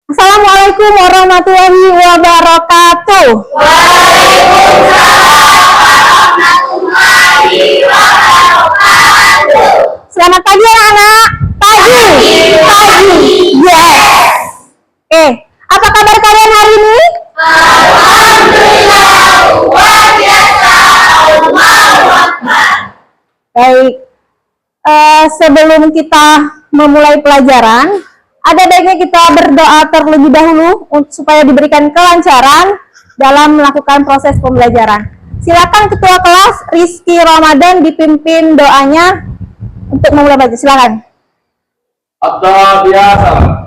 Assalamualaikum warahmatullahi wabarakatuh. Selamat pagi anak-anak. Pagi. Yes. Apa kabar kalian hari ini? Alhamdulillah, luar biasa. Baik. Sebelum kita memulai pelajaran, ada baiknya kita berdoa terlebih dahulu supaya diberikan kelancaran dalam melakukan proses pembelajaran. Silakan Ketua Kelas Rizky Ramadan dipimpin doanya untuk memulai belajar. Silakan. Abdul biasa.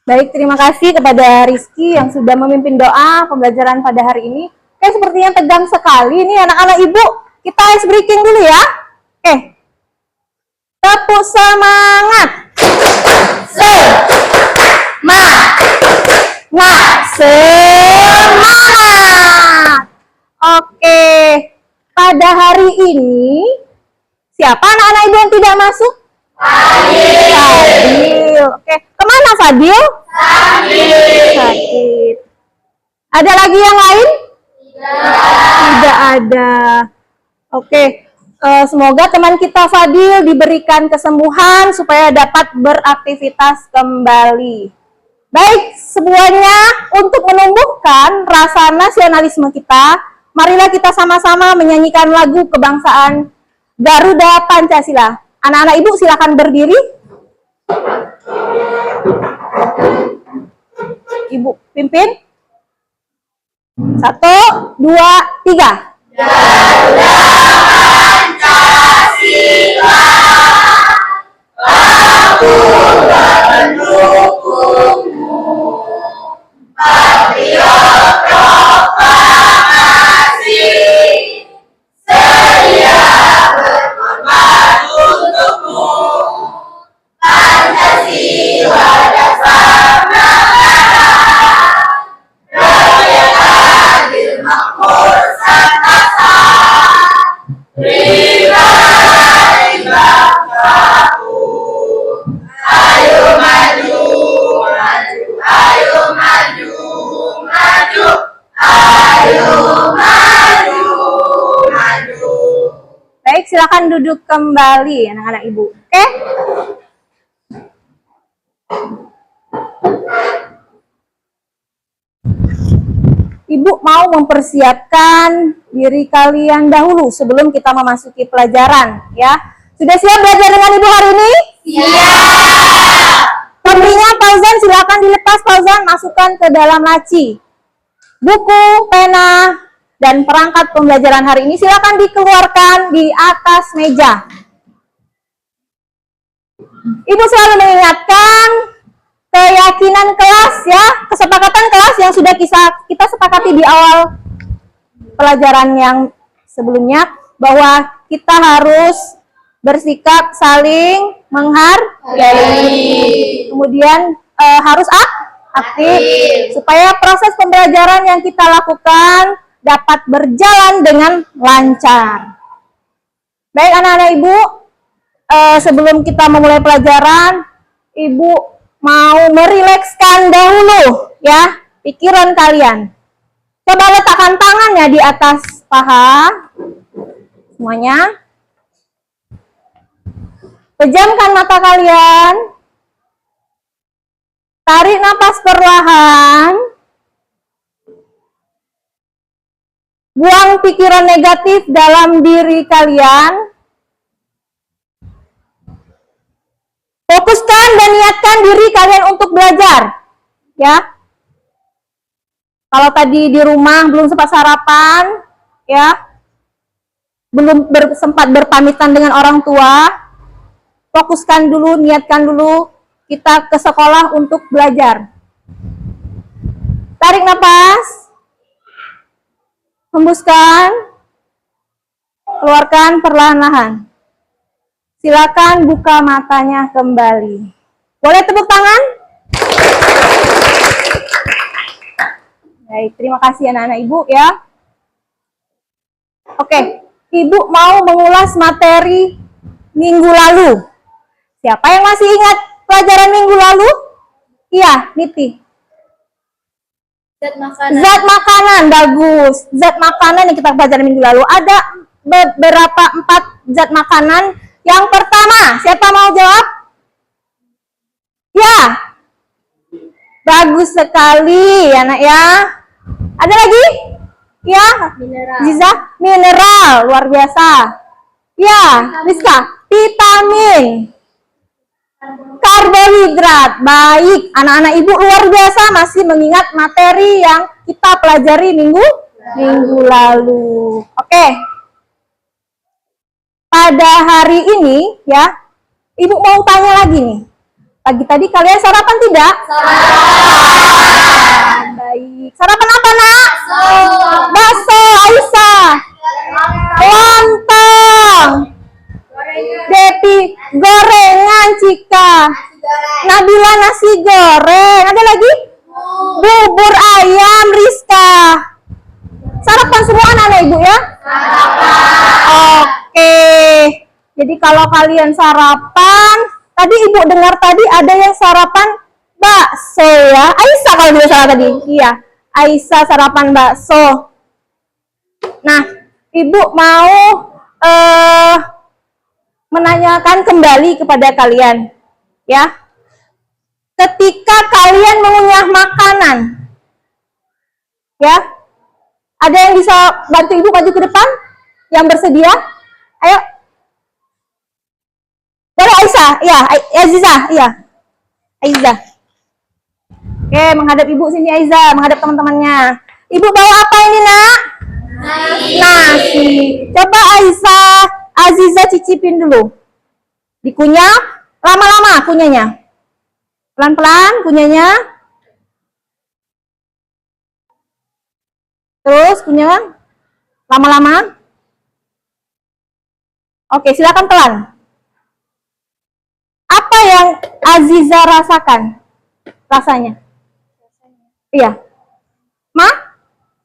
Baik, terima kasih kepada Rizky yang sudah memimpin doa pembelajaran pada hari ini. Sepertinya tegang sekali nih anak-anak ibu. Kita ice breaking dulu ya. Tepuk semangat. Semangat. Oke. Pada hari ini, siapa anak-anak ibu yang tidak masuk? Fadil. Oke. Kemana Fadil? Sakit. Ada lagi yang lain? Tidak ada. Oke. Semoga teman kita Fadil diberikan kesembuhan supaya dapat beraktivitas kembali. Baik, semuanya untuk menumbuhkan rasa nasionalisme kita, marilah kita sama-sama menyanyikan lagu kebangsaan Garuda Pancasila. Anak-anak ibu silakan berdiri. Ibu pimpin. 1, 2, 3. Garuda Pancasila, aku mendukungmu. Patriot proklamasi, sedia berkorban untukmu. Pancasila dasar negara, rakyat adil makmur santasa. Pribadi bangsaku, ayo maju, maju, ayo maju, maju, ayo maju, maju. Baik, silakan duduk kembali anak-anak ibu. Oke? Ibu mau mempersiapkan diri kalian dahulu sebelum kita memasuki pelajaran, ya. Sudah siap belajar dengan Ibu hari ini? Siap. Kopinya Fauzan silakan dilepas, Fauzan, masukkan ke dalam laci. Buku, pena, dan perangkat pembelajaran hari ini silakan dikeluarkan di atas meja. Ibu selalu mengingatkan keyakinan kelas, ya, kesepakatan kelas yang sudah kita sepakati di awal pelajaran yang sebelumnya, bahwa kita harus bersikap saling menghargai, kemudian harus aktif supaya proses pembelajaran yang kita lakukan dapat berjalan dengan lancar. Baik anak-anak Ibu, sebelum kita memulai pelajaran, Ibu mau merilekskan dahulu, ya, pikiran kalian. Coba letakkan tangannya di atas paha, semuanya. Pejamkan mata kalian. Tarik napas perlahan. Buang pikiran negatif dalam diri kalian. Fokuskan dan niatkan diri kalian untuk belajar, ya. Kalau tadi di rumah belum sempat sarapan, ya, belum sempat berpamitan dengan orang tua, fokuskan dulu, niatkan dulu, kita ke sekolah untuk belajar. Tarik nafas, hembuskan, keluarkan perlahan-lahan. Silakan buka matanya kembali. Boleh tepuk tangan? Baik, terima kasih anak-anak Ibu, ya. Oke, Ibu mau mengulas materi minggu lalu. Siapa yang masih ingat pelajaran minggu lalu? Iya, Niti. Zat makanan. Zat makanan, bagus. Zat makanan yang kita pelajari minggu lalu. Ada beberapa 4 zat makanan. Yang pertama, siapa mau jawab? Ya. Bagus sekali, anak ya. Ada lagi? Ya. Mineral. Ziza, mineral, luar biasa. Ya, Rizka, vitamin. Karbohidrat, baik. Anak-anak Ibu luar biasa masih mengingat materi yang kita pelajari minggu lalu. Oke. Pada hari ini, ya, Ibu mau tanya lagi nih. Pagi tadi kalian sarapan tidak? Sarapan. Baik. Sarapan apa, Nak? Bakso, Aisyah. Lontong. Depi, gorengan, Cika. Nabila nasi goreng. Ada lagi? Bubur ayam, Rizka. Sarapan semua anak-anak Ibu, ya? Oke. Jadi kalau kalian sarapan, tadi Ibu dengar tadi ada yang sarapan bakso, ya? Aisyah kalau tidak salah tadi. Iya, Aisyah sarapan bakso. Nah, Ibu mau menanyakan kembali kepada kalian, ya. Ketika kalian mengunyah makanan, ya, ada yang bisa bantu Ibu maju ke depan? Yang bersedia? Ayo. Boleh Aisyah? Iya, Aziza, iya. Aisyah. Oke, menghadap Ibu sini Aisyah, menghadap teman-temannya. Ibu bawa apa ini, Nak? Nasi. Coba Aisyah, Aziza cicipin dulu. Dikunyah, lama-lama kunyahnya. Pelan-pelan kunyahnya. Terus kunyah lama-lama. Oke, silakan pelan. Apa yang Aziza rasakan? Rasanya? Iya.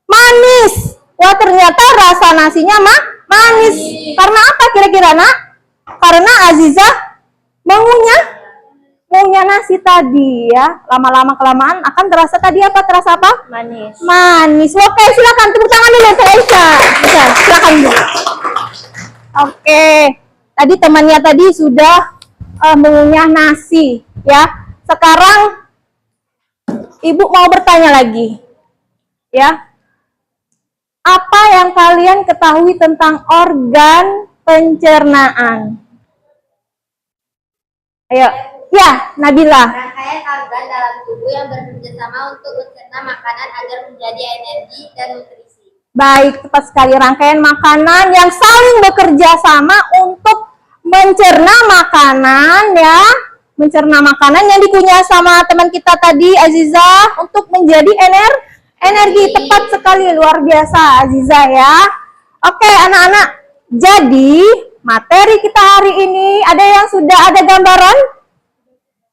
Manis. Wah, ternyata rasa nasinya manis. Karena apa kira-kira, Nak? Karena Aziza mengunyah nasi tadi, ya. Lama-lama kelamaan akan terasa tadi apa? Terasa apa? Manis. Manis. Oke, silakan tepuk tangan dulu untuk Aisyah. Bisa, silakan Bu. Oke. Tadi temannya tadi sudah mengunyah nasi, ya. Sekarang Ibu mau bertanya lagi. Ya. apa yang kalian ketahui tentang organ pencernaan? Ayo, ya, Nabila. Rangkaian organ dalam tubuh yang bekerja sama untuk mencerna makanan agar menjadi energi dan nutrisi. Baik, tepat sekali. Rangkaian makanan yang saling bekerja sama untuk mencerna makanan, ya. Mencerna makanan yang dikunyah sama teman kita tadi, Aziza, untuk menjadi energi. Tepat sekali, luar biasa, Aziza, ya. Oke, anak-anak. Jadi, materi kita hari ini, ada yang sudah ada gambaran?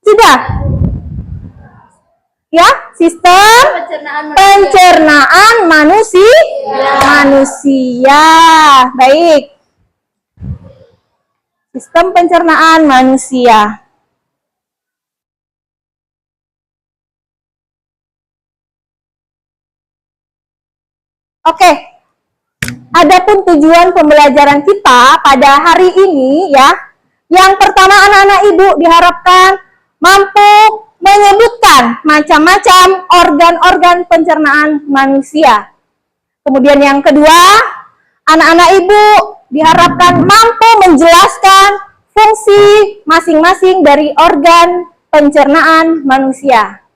Sudah? Ya, sistem pencernaan manusia. Baik. Sistem pencernaan manusia. Oke. Adapun tujuan pembelajaran kita pada hari ini, ya. Yang pertama, anak-anak ibu diharapkan mampu menyebutkan macam-macam organ-organ pencernaan manusia. Kemudian yang kedua, anak-anak ibu diharapkan mampu menjelaskan fungsi masing-masing dari organ pencernaan manusia.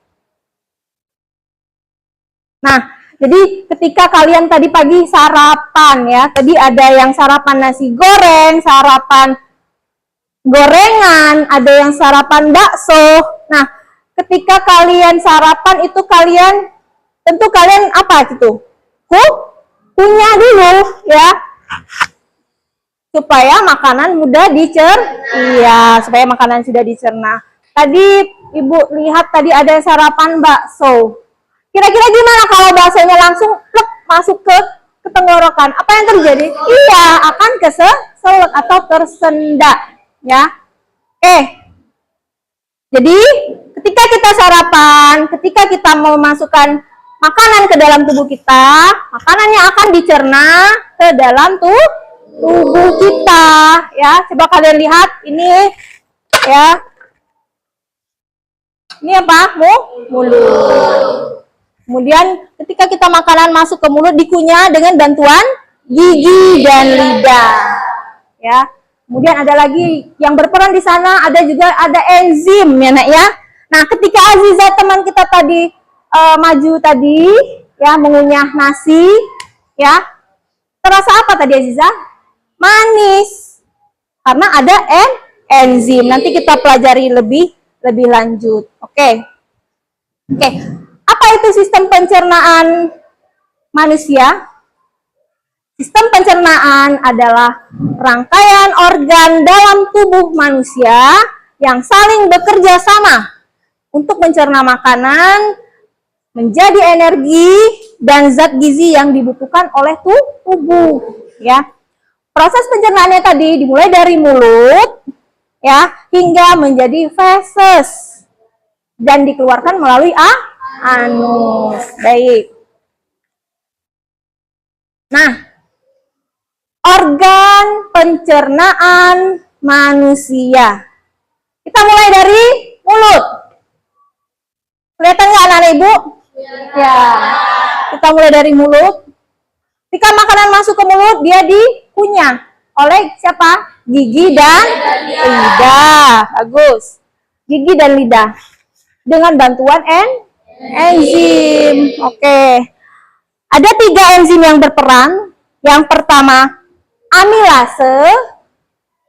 Nah, jadi ketika kalian tadi pagi sarapan, ya, tadi ada yang sarapan nasi goreng, sarapan gorengan, ada yang sarapan bakso. Nah, ketika kalian sarapan itu tentu kalian apa gitu? Kunyah dulu, ya, supaya makanan mudah dicerna. Iya, supaya makanan sudah dicerna. Tadi ibu lihat tadi ada sarapan bakso. Kira-kira gimana kalau baksonya langsung masuk ke tenggorokan? Apa yang terjadi? Iya, akan keselak atau tersendak, ya. Jadi ketika kita sarapan, ketika kita mau memasukkan makanan ke dalam tubuh kita, makanannya akan dicerna ke dalam tubuh kita, ya. Coba kalian lihat ini, ya. Ini apa? Mulut. Kemudian ketika kita makanan masuk ke mulut dikunyah dengan bantuan gigi dan lidah, ya. Kemudian ada lagi yang berperan di sana, ada enzim, ya nak, ya. Nah, ketika Aziza teman kita tadi maju tadi, ya, mengunyah nasi, ya, terasa apa tadi Aziza? Manis, karena ada enzim. Nanti kita pelajari lebih lanjut. Oke. Apa itu sistem pencernaan manusia? Sistem pencernaan adalah rangkaian organ dalam tubuh manusia yang saling bekerja sama untuk mencerna makanan menjadi energi dan zat gizi yang dibutuhkan oleh tubuh, ya. Proses pencernaannya tadi dimulai dari mulut, ya, hingga menjadi feses dan dikeluarkan melalui anus. Baik. Nah, organ pencernaan manusia. Kita mulai dari mulut. Kelihatan nggak anak-anak ibu? Ya. Kita mulai dari mulut. Ketika makanan masuk ke mulut, dia dikunyah oleh siapa? Gigi dan lidah. Bagus. Gigi dan lidah. Dengan bantuan enzim. Oke. Ada 3 enzim yang berperan. Yang pertama, amilase,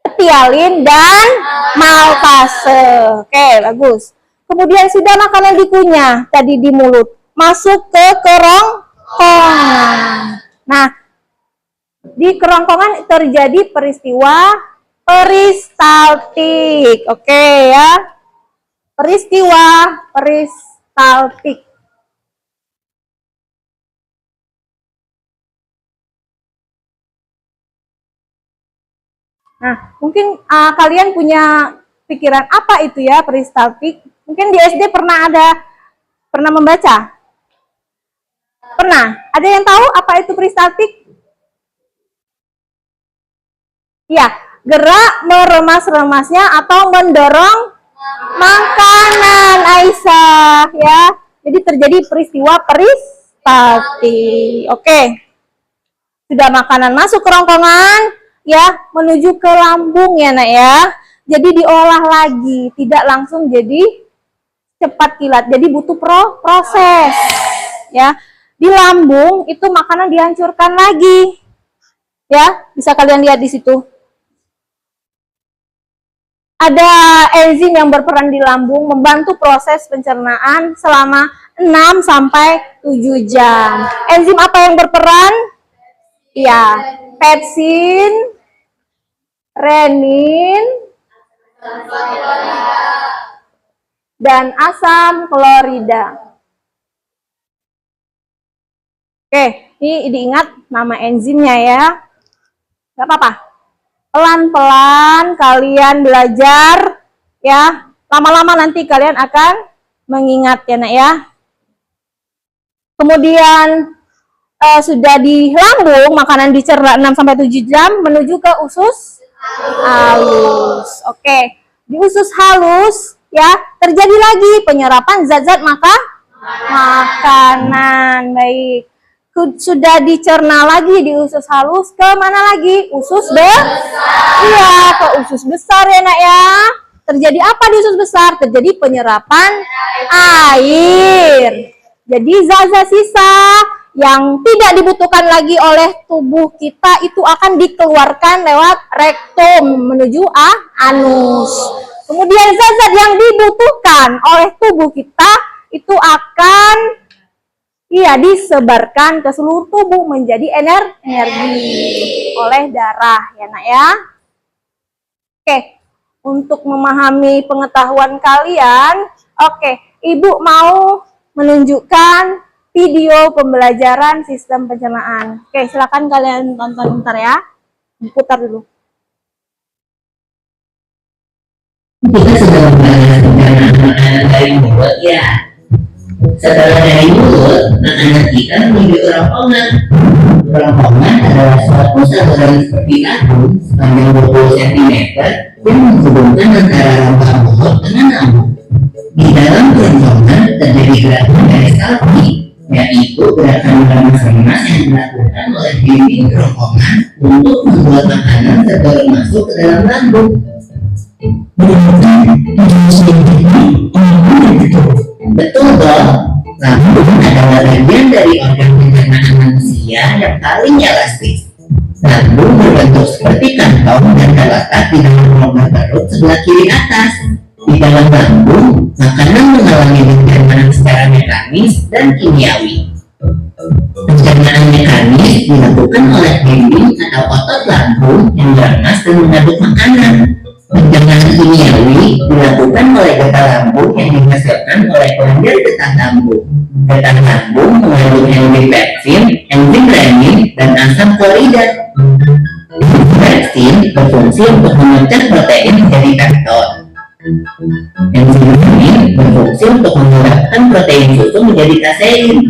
etialin, dan maltase. Oke, bagus. Kemudian sudah makanan dikunyah tadi di mulut, masuk ke kerongkongan. Nah, di kerongkongan terjadi peristiwa peristaltik. Oke, ya. Peristiwa peristaltik. Nah, mungkin kalian punya pikiran apa itu ya peristaltik? Mungkin di SD pernah membaca? Pernah? Ada yang tahu apa itu peristaltik? Ya, gerak meremas-remasnya atau mendorong makanan, Aisyah, ya. Jadi terjadi peristiwa peristaltik. Oke. Sudah makanan masuk ke rongkongan, ya, menuju ke lambung ya nak ya. Jadi diolah lagi, tidak langsung jadi cepat kilat. Jadi butuh proses, ya. Di lambung itu makanan dihancurkan lagi, ya. Bisa kalian lihat di situ. Ada enzim yang berperan di lambung membantu proses pencernaan selama 6 sampai 7 jam. Enzim apa yang berperan? Ya, pepsin, renin, dan asam klorida. Oke, ini diingat nama enzimnya ya. Gak apa-apa. Pelan-pelan kalian belajar ya. Lama-lama nanti kalian akan mengingat ya nak ya. Kemudian sudah di lambung, makanan dicerna 6 sampai 7 jam menuju ke usus halus. Oke, di usus halus ya terjadi lagi penyerapan zat-zat makanan. Baik. Sudah dicerna lagi di usus halus, ke mana lagi? Usus besar. Iya, ke usus besar ya nak ya. Terjadi apa di usus besar? Terjadi penyerapan air. Jadi zat-zat sisa yang tidak dibutuhkan lagi oleh tubuh kita itu akan dikeluarkan lewat rektum menuju anus. Kemudian zat-zat yang dibutuhkan oleh tubuh kita itu akan disebarkan ke seluruh tubuh menjadi energi oleh darah ya nak ya. Oke, untuk memahami pengetahuan kalian, oke, Ibu mau menunjukkan video pembelajaran sistem pencernaan. Oke, silakan kalian tonton bentar ya. Putar dulu. Kita sudah membahas pencernaan makanan dari mulut ya. Setelah dari mulut, makanan kita menuju ke rongkongan. Rongkongan adalah suatu saluran seperti tabung sepanjang 20 cm yang menghubungkan antara rongga mulut dengan lambung. Di dalam rongkongan terjadi gerakan peristaltik, yaitu gerakan remas-remas yang dilakukan oleh dinding rongkongan untuk membuat makanan segera masuk ke dalam lambung. Betul dong, lambung adalah bagian dari organ pencernaan manusia yang paling elastis. Lambung berbentuk seperti kantong dan terletak di dalam rongga perut sebelah kiri atas. Di dalam lambung, makanan mengalami pencernaan secara mekanis dan kimiawi. Pencernaan mekanis dilakukan oleh dinding atau otot lambung yang beranas dan mengaduk makanan. Pencernaan kimiawi dilakukan oleh getah lambung yang dihasilkan oleh kelenjar getah lambung. Getah lambung mengandung enzim pepsin, enzim renin, dan asam klorida. Pepsin berfungsi untuk memecah protein menjadi peptid. Enzim renin berfungsi untuk mengubahkan protein susu menjadi kasein.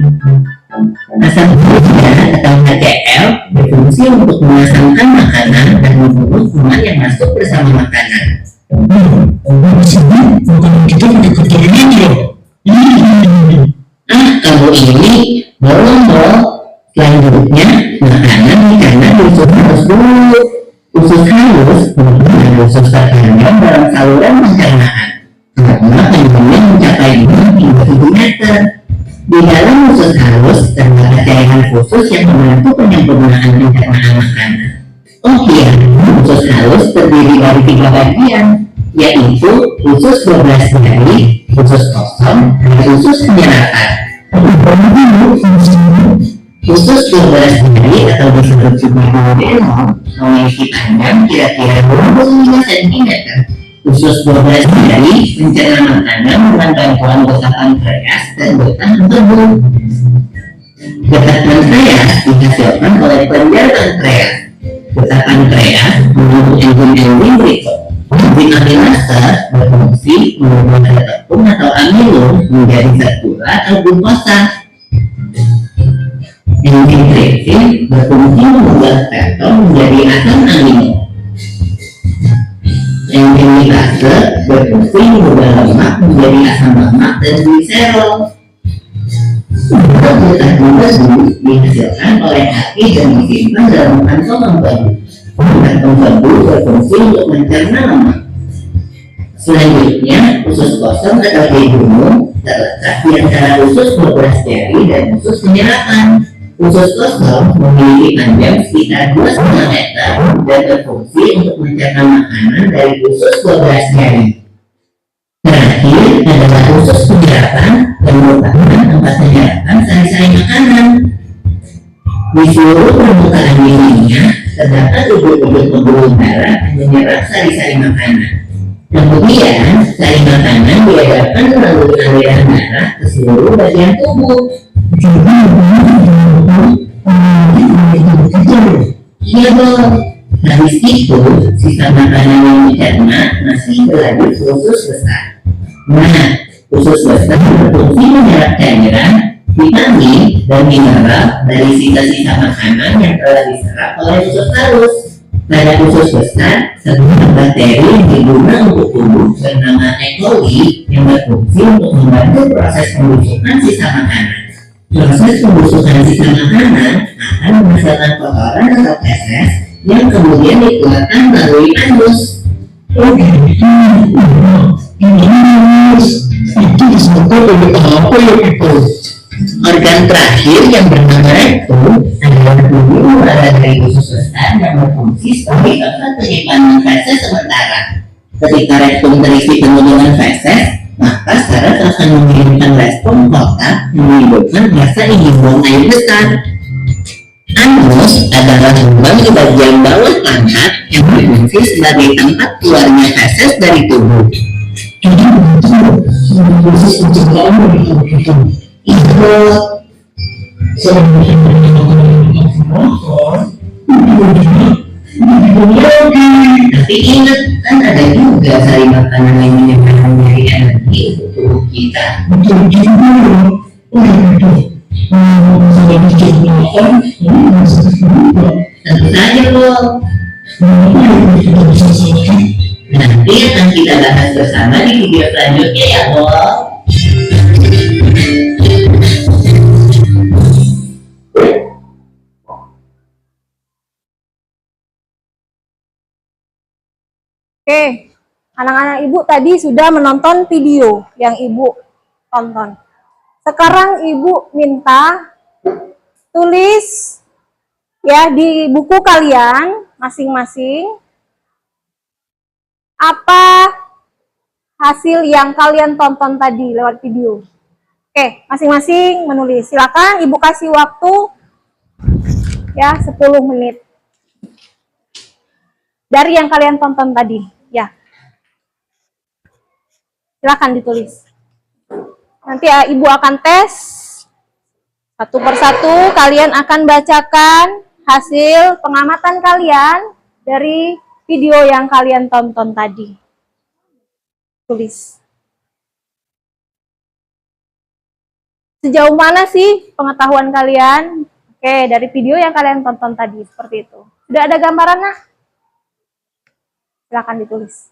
Asam klorida atau HCl berfungsi untuk mengasamkan makanan dan membunuh kuman yang masuk bersama makanan. Kita pakai kotor ini loh. Kamu ini belum dong. Selanjutnya, makanan dicerna di usus halus dulu. Usus halus merupakan usus terpanjang dalam saluran pencernaan, karena panjangnya mencapai 5 hingga 7 meter. Di dalam usus halus terdapat cairan khusus yang membantu penyempurnaan pencernaan makanan. Oh iya, usus halus terdiri dari 3 bagian, yaitu usus 12 jari, usus kosong, dan usus penyerapan. Usus 12 jari atau disebut juga duodenum memiliki panjang kira-kira 25 cm. Usus 12 jari mencerna makanan dengan bantuan getah pankreas dan getah empedu. Getah pankreas dihasilkan oleh kelenjar pankreas. Getah pankreas mengandung enzim-enzim berikut. Enzim amilase berfungsi mengubah zat tepung atau amilum menjadi zat gula atau glukosa. Enzim tripsin berfungsi mengubah peptid menjadi asam amino. Enzim nitase berfungsi mengubah lemak menjadi asam lemak dan gliserol. Getah empedu dihasilkan oleh hati dan disimpan dalam kantong empedu. Kantong empedu berfungsi untuk mencerna lemak. Selanjutnya, usus kosong atau jejunum terletak di antara usus 12 jari dan usus penyerapan. Usus kosong memiliki panjang sekitar 2,5 meter dan berfungsi untuk mencerna makanan dari usus 12 jari. Terakhir adalah usus penyerapan yang merupakan tempat penyerapan sari-sari makanan. Di seluruh permukaan dirinya terdapat ubur-ubur pembuluh darah yang menyerap sari-sari makanan. Kemudian, sari makanan diedarkan melalui aliran darah ke seluruh bagian tubuh. Iya dong. Habis itu, sisa makanan yang dicerna masih berlanjut ke usus besar. Nah, usus besar berfungsi menyerap cairan, vitamin, dan mineral dari sisa-sisa makanan yang telah diserap oleh usus halus. Pada usus besar, terdapat bakteri yang digunakan untuk tubuh bernama E. coli yang berfungsi untuk membantu proses pembusukan sisa makanan. Proses pembusukan sisa makanan akan menghasilkan kotoran atau feses yang kemudian dikeluarkan melalui anus. Oh gitu. Itu disebabkan oleh apa ya itu? Organ terakhir yang bernama rektum adalah tubuh luar dari usus besar yang berfungsi sebagai tempat penyimpanan feses sementara. Ketika rektum terisi penuh dengan feses, maka saraf akan mengirimkan respon kotak yang menyebabkan rasa ingin buang air besar. Anus adalah lubang di bagian bawah pantat yang berfungsi sebagai tempat keluarnya feses dari tubuh. Jadi begitu, proses pencernaan begitu. Itu tapi ingat, kan ada juga sari makanan yang menyebabkan nyeri energi untuk tubuh kita. Betul juga. Oh gitu. Kalau diceritakan, ini masih juga. Tentu saja loh. Kita bisa sakit. Nanti akan kita bahas bersama di video selanjutnya ya, Bob. Oke, anak-anak ibu tadi sudah menonton video yang ibu tonton. Sekarang ibu minta tulis ya di buku kalian masing-masing apa hasil yang kalian tonton tadi lewat video. Oke, masing-masing menulis. Silakan ibu kasih waktu ya 10 menit dari yang kalian tonton tadi. Ya, silakan ditulis. Nanti ya, ibu akan tes satu persatu. Kalian akan bacakan hasil pengamatan kalian dari video yang kalian tonton tadi. Tulis. Sejauh mana sih pengetahuan kalian? Oke, dari video yang kalian tonton tadi seperti itu. Sudah ada gambaran nah? Silakan ditulis.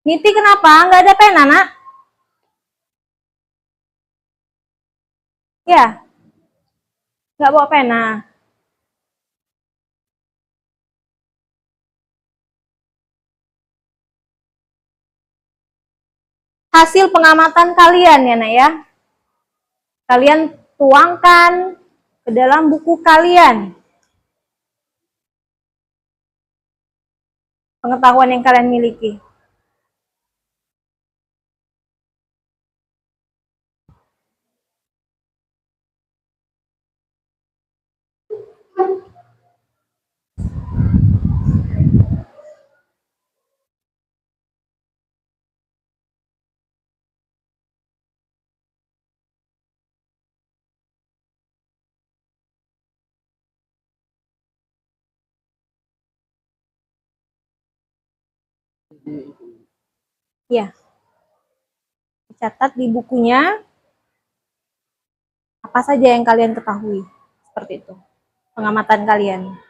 Niti kenapa? Nggak ada pena, nak? Ya, nggak bawa pena. Hasil pengamatan kalian ya, nak ya. Kalian tuangkan ke dalam buku kalian. Pengetahuan yang kalian miliki. Ya, catat di bukunya apa saja yang kalian ketahui. Seperti itu, pengamatan kalian.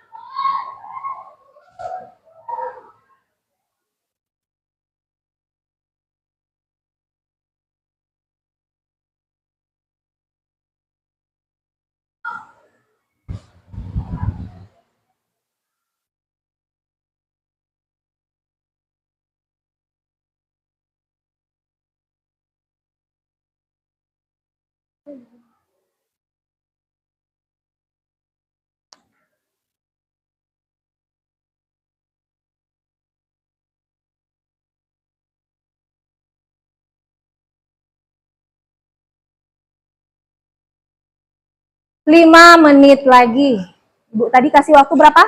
Lima menit lagi. Ibu tadi kasih waktu berapa?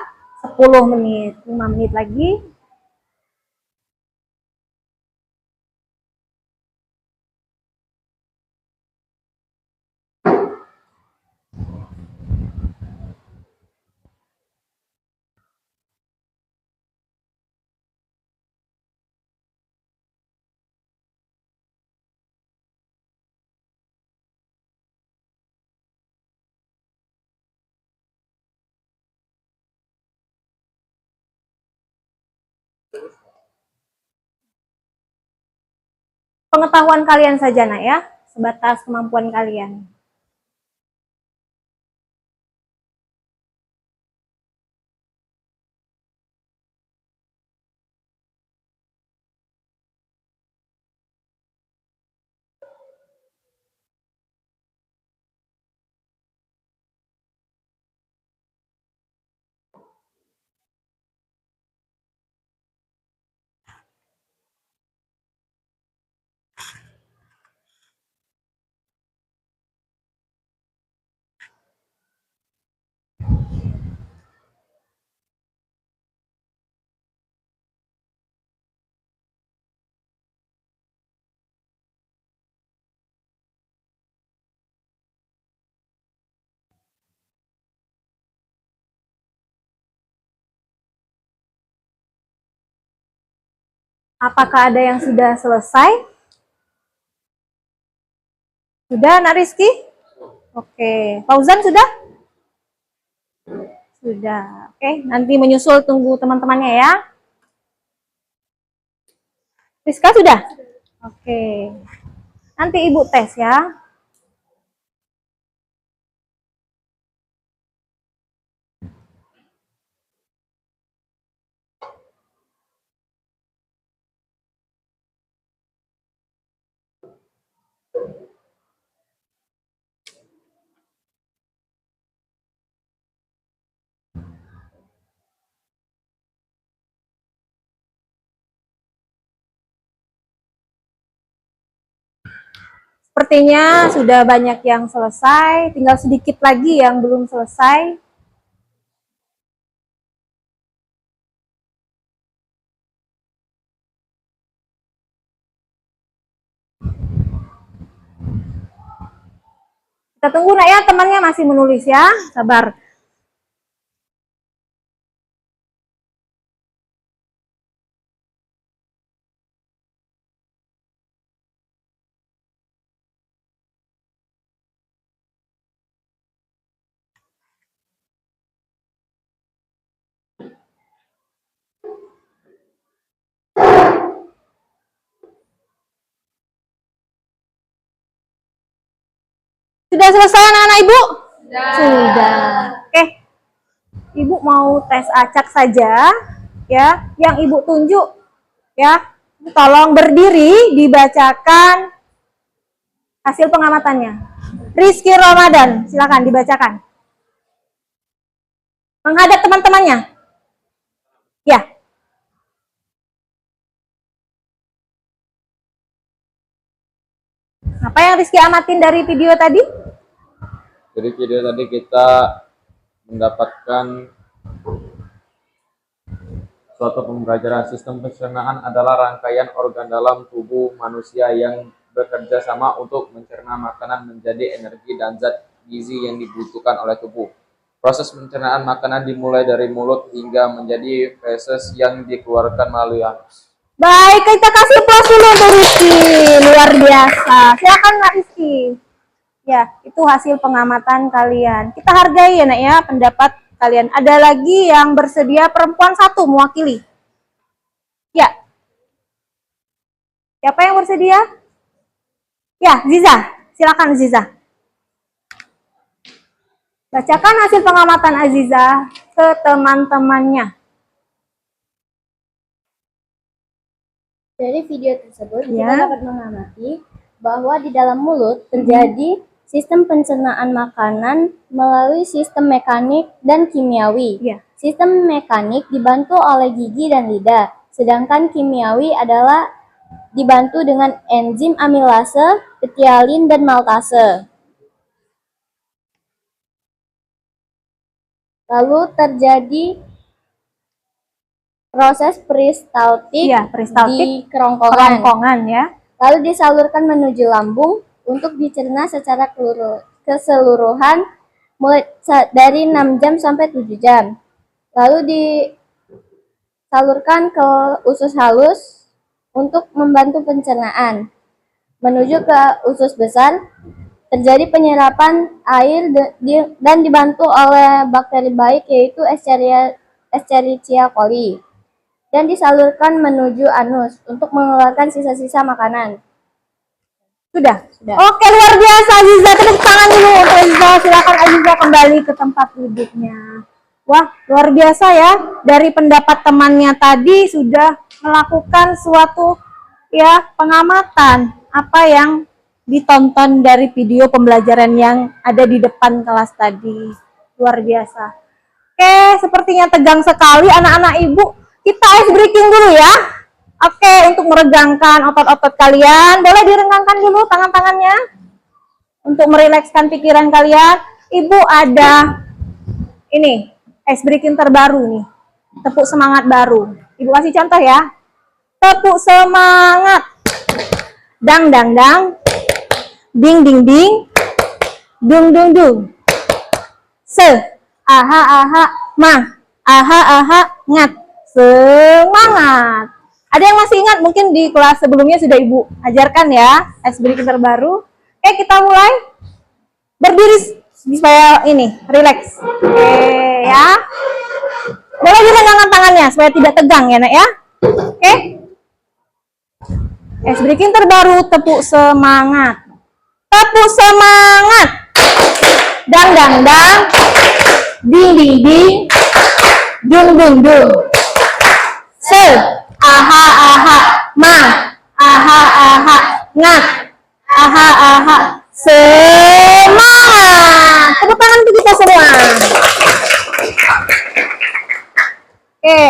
10 menit. 5 menit lagi. Pengetahuan kalian saja, nak ya. Sebatas kemampuan kalian. Apakah ada yang sudah selesai? Sudah, Nak Rizky? Oke. Fauzan sudah? Sudah. Oke, nanti menyusul tunggu teman-temannya ya. Rizka sudah? Oke. Nanti Ibu tes ya. Sepertinya sudah banyak yang selesai, tinggal sedikit lagi yang belum selesai. Kita tunggu, nak ya, temannya masih menulis ya, sabar. Sudah selesai anak-anak Ibu? Sudah. Oke. Ibu mau tes acak saja ya. Yang Ibu tunjuk ya. Tolong berdiri dibacakan hasil pengamatannya. Rizky Ramadan, silakan dibacakan. Menghadap teman-temannya. Ya. Apa yang Rizky amatin dari video tadi? Dari video tadi kita mendapatkan suatu pembelajaran sistem pencernaan adalah rangkaian organ dalam tubuh manusia yang bekerja sama untuk mencerna makanan menjadi energi dan zat gizi yang dibutuhkan oleh tubuh. Proses pencernaan makanan dimulai dari mulut hingga menjadi feses yang dikeluarkan melalui anus. Baik, kita kasih plus dulu untuk Rizky. Luar biasa. Silakan Kak Rizky. Ya, itu hasil pengamatan kalian. Kita hargai ya nak ya pendapat kalian. Ada lagi yang bersedia, perempuan satu mewakili. Ya. Siapa yang bersedia? Ya, Ziza. Silakan Ziza. Bacakan hasil pengamatan Aziza ke teman-temannya. Dari video tersebut, Ya. kita dapat mengamati bahwa di dalam mulut terjadi sistem pencernaan makanan melalui sistem mekanik dan kimiawi. Ya. Sistem mekanik dibantu oleh gigi dan lidah, sedangkan kimiawi adalah dibantu dengan enzim amilase, betialin, dan maltase. Lalu terjadi proses peristaltik Iya, peristaltik di kerongkongan. Kerongkongan ya. Lalu disalurkan menuju lambung untuk dicerna secara keseluruhan mulai dari 6 jam sampai 7 jam. Lalu disalurkan ke usus halus untuk membantu pencernaan. Menuju ke usus besar, terjadi penyerapan air dan dibantu oleh bakteri baik yaitu Escherichia coli. Dan disalurkan menuju anus untuk mengeluarkan sisa-sisa makanan. Sudah? Sudah. Oke, luar biasa Aziza. Tepuk tangan dulu untuk Aziza. Silakan Aziza kembali ke tempat duduknya. Wah, luar biasa ya. Dari pendapat temannya tadi sudah melakukan suatu ya pengamatan apa yang ditonton dari video pembelajaran yang ada di depan kelas tadi. Luar biasa. Oke, sepertinya tegang sekali anak-anak ibu. Kita ice breaking dulu ya. Oke, untuk meregangkan otot-otot kalian, boleh diregangkan dulu tangan-tangannya. Untuk merilekskan pikiran kalian. Ibu ada ini, ice breaking terbaru nih. Tepuk semangat baru. Ibu kasih contoh ya. Tepuk semangat. Dang dang dang. Ding ding ding. Dung dung dung. Se. Aha aha ma. Aha aha ngat. Semangat. Ada yang masih ingat? Mungkin di kelas sebelumnya sudah Ibu ajarkan ya, ice breaking terbaru. Oke, kita mulai. Berdiri supaya ini, relax. Oke ya. Boleh diregangkan tangannya supaya tidak tegang ya nak ya. Oke. Ice breaking terbaru, tepuk semangat. Tepuk semangat. Dang dang dang. Ding ding ding. Dung dung dung. Se, aha aha ma, aha aha ngat, aha aha semangat. Tepuk tangan untuk kita semua. Oke,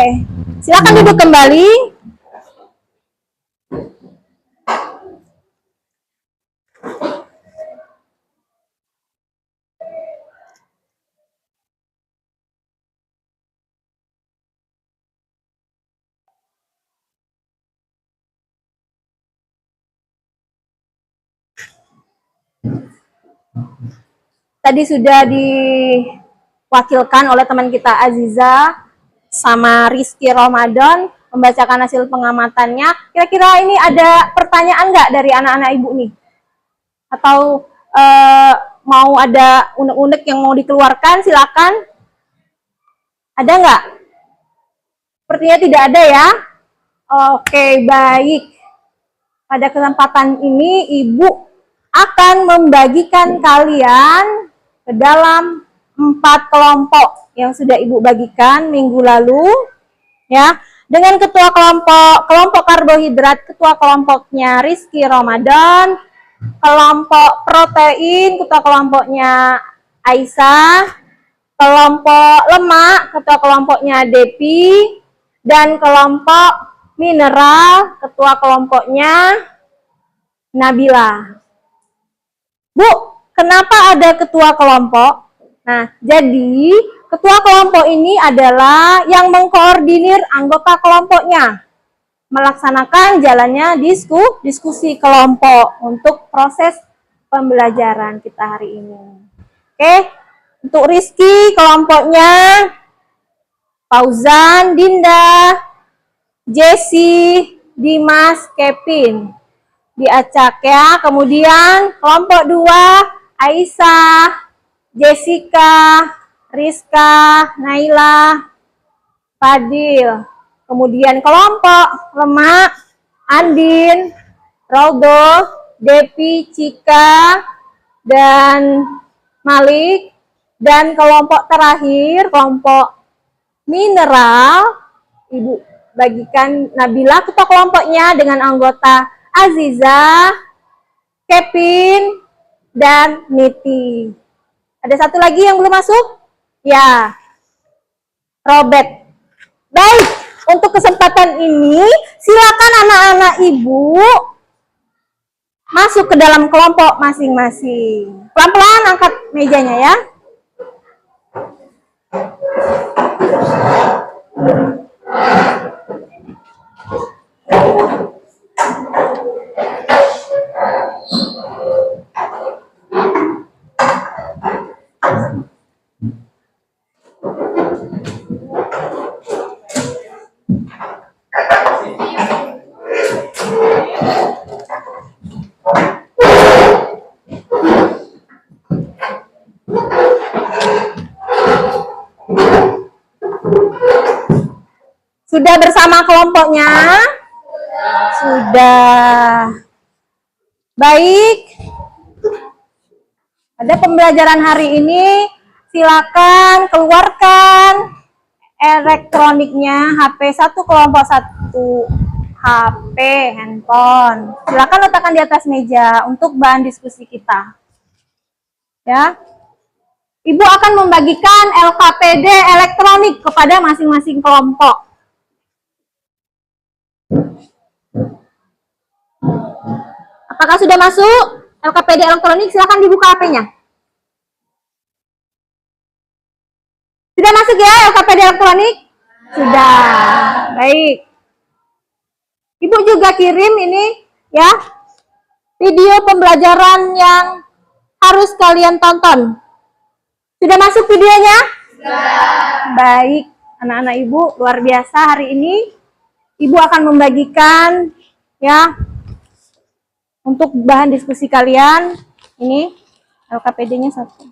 silakan duduk kembali. Tadi sudah diwakilkan oleh teman kita Aziza sama Rizky Ramadan membacakan hasil pengamatannya. Kira-kira ini ada pertanyaan nggak dari anak-anak ibu nih? Atau mau ada unek-unek yang mau dikeluarkan? Silakan. Ada nggak? Sepertinya tidak ada ya. Oke, baik. Pada kesempatan ini ibu akan membagikan kalian ke dalam 4 kelompok yang sudah ibu bagikan minggu lalu ya, dengan ketua kelompok karbohidrat, ketua kelompoknya Rizky Ramadan, kelompok protein, ketua kelompoknya Aisyah, kelompok lemak, ketua kelompoknya Depi, dan kelompok mineral, ketua kelompoknya Nabila. Bu, kenapa ada ketua kelompok? Nah, jadi ketua kelompok ini adalah yang mengkoordinir anggota kelompoknya melaksanakan jalannya diskusi kelompok untuk proses pembelajaran kita hari ini. Oke, untuk Rizky kelompoknya Fauzan, Dinda, Jesse, Dimas, Kevin. Diacak ya. Kemudian kelompok 2, Aisyah, Jessica, Rizka, Naila, Fadil. Kemudian kelompok Lemak, Andin, Roldo, Depi, Cika, dan Malik. Dan kelompok terakhir, kelompok mineral, Ibu bagikan Nabila ketua kelompoknya dengan anggota Aziza, Kevin, dan Niti. Ada satu lagi yang belum masuk? Ya, Robert. Baik, untuk kesempatan ini silakan anak-anak Ibu masuk ke dalam kelompok masing-masing. Pelan-pelan angkat mejanya ya. Sudah bersama kelompoknya? Sudah. Baik. Pada pembelajaran hari ini, silakan keluarkan elektroniknya, HP satu kelompok satu, HP, handphone. Silakan letakkan di atas meja untuk bahan diskusi kita. Ya. Ibu akan membagikan LKPD elektronik kepada masing-masing kelompok. Apakah sudah masuk LKPD elektronik? Silakan dibuka HP-nya. Sudah masuk ya LKPD elektronik? Sudah. Baik. Ibu juga kirim ini ya video pembelajaran yang harus kalian tonton. Sudah masuk videonya? Sudah. Baik, anak-anak Ibu luar biasa hari ini. Ibu akan membagikan ya untuk bahan diskusi kalian. Ini LKPD-nya satu.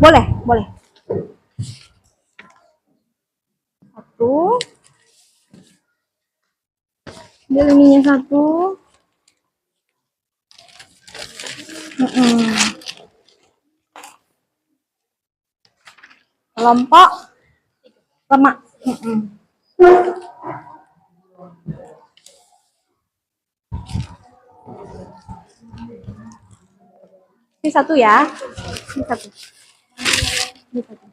Boleh, boleh. Satu. Ambil ininya satu. Kelompok lemak. Ini satu ya. Ini satu. Ini satu.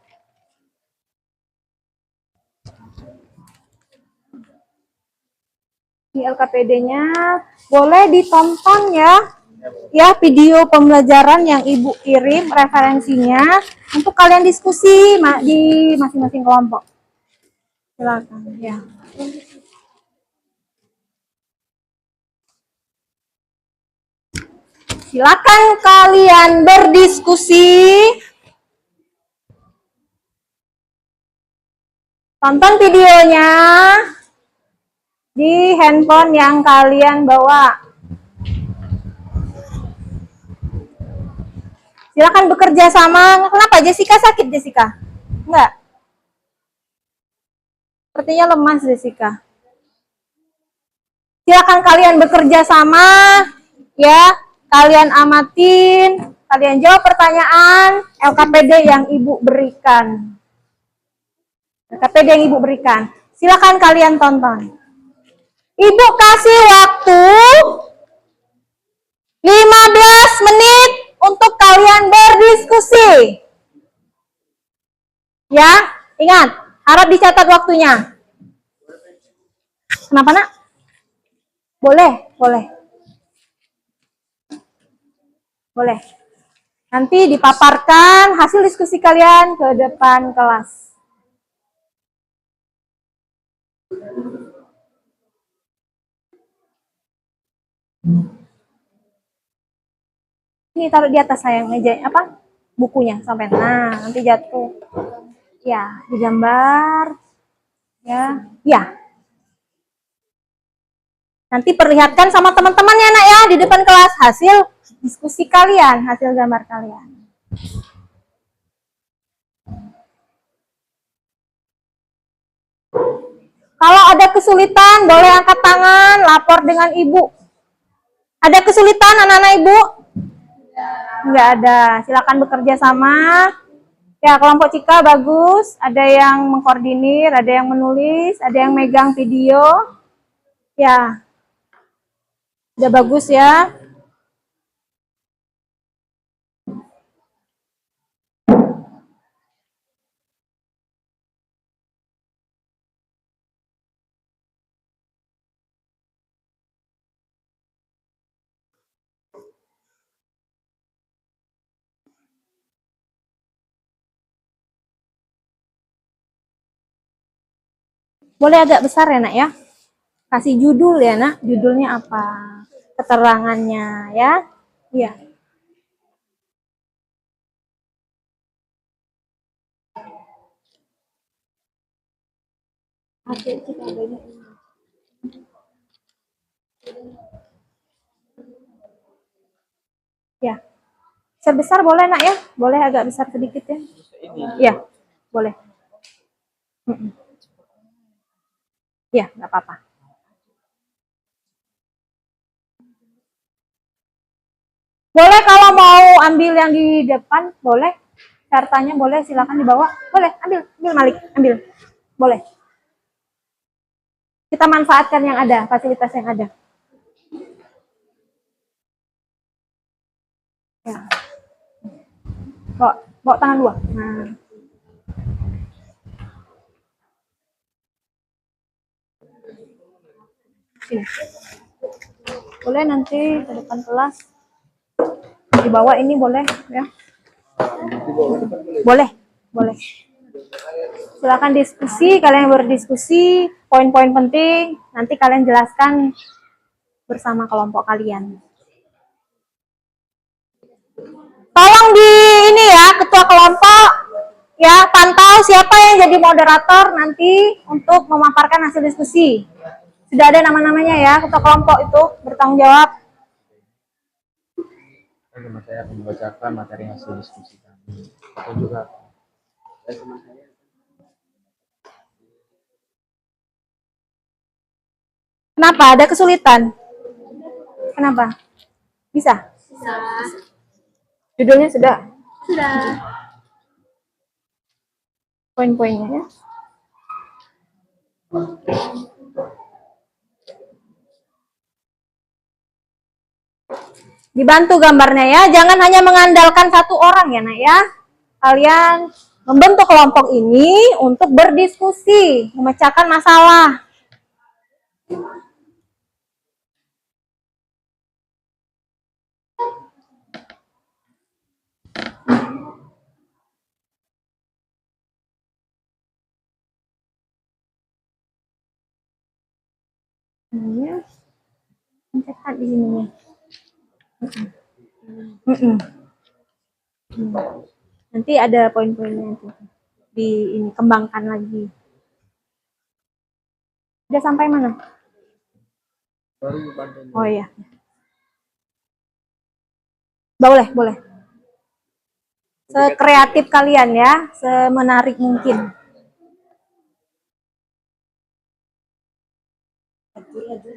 Ini LKPD-nya boleh ditonton ya. Ya, video pembelajaran yang Ibu kirim referensinya untuk kalian diskusi di masing-masing kelompok. Silakan ya. Silakan kalian berdiskusi. Tonton videonya di handphone yang kalian bawa. Silakan bekerja sama. Kenapa Jessica sakit, Jessica? Enggak. Sepertinya lemas Jessica. Silakan kalian bekerja sama ya. Kalian amatin, kalian jawab pertanyaan LKPD yang Ibu berikan. LKPD yang Ibu berikan. Silakan kalian tonton. Ibu kasih waktu 15 menit untuk kalian berdiskusi. Ya, ingat, harap dicatat waktunya. Kenapa, Nak? Boleh, boleh. Boleh. Nanti dipaparkan hasil diskusi kalian ke depan kelas. Ini taruh di atas sayang meja apa? Bukunya sampai. Nah, nanti jatuh. Ya, digambar. Ya. Ya. Nanti perlihatkan sama teman-temannya nak ya di depan kelas hasil diskusi kalian, hasil gambar kalian. Kalau ada kesulitan, boleh angkat tangan, lapor dengan ibu. Ada kesulitan anak-anak ibu? Enggak ada. Silakan bekerja sama. Ya, kelompok Cika bagus. Ada yang mengkoordinir, ada yang menulis, ada yang megang video. Ya, udah bagus ya. Boleh agak besar ya nak ya. Kasih judul ya nak. Judulnya apa? Keterangannya ya. Iya. Ya. Besar-besar boleh nak ya. Boleh agak besar sedikit ya. Iya. Boleh. Iya, nggak apa-apa. Boleh kalau mau ambil yang di depan, boleh. Cartanya boleh, silakan dibawa. Boleh, ambil Malik, ambil. Boleh. Kita manfaatkan yang ada, fasilitas yang ada. Ya. Bawa tangan dua. Nah. Sini. Boleh nanti ke depan kelas. Dibawa ini boleh ya. Boleh, boleh. Silakan diskusi, kalian berdiskusi, poin-poin penting, nanti kalian jelaskan bersama kelompok kalian. Tolong di ini ya, ketua kelompok, ya pantau siapa yang jadi moderator nanti untuk memaparkan hasil diskusi. Sudah ada nama-namanya ya, ketua kelompok itu bertanggung jawab. Saya akan membacakan materi hasil diskusi kami. Atau juga Kenapa? Ada kesulitan? Kenapa? Bisa? Bisa. Judulnya sudah? Sudah. Poin-poinnya ya. Dibantu gambarnya ya. Jangan hanya mengandalkan satu orang ya nak ya. Kalian membentuk kelompok ini untuk berdiskusi, memecahkan masalah. Ini cetak di sini. Nanti ada poin-poinnya itu. Di ini kembangkan lagi. Udah sampai mana? Oh iya. Boleh, boleh. Sekreatif kalian ya, semenarik mungkin.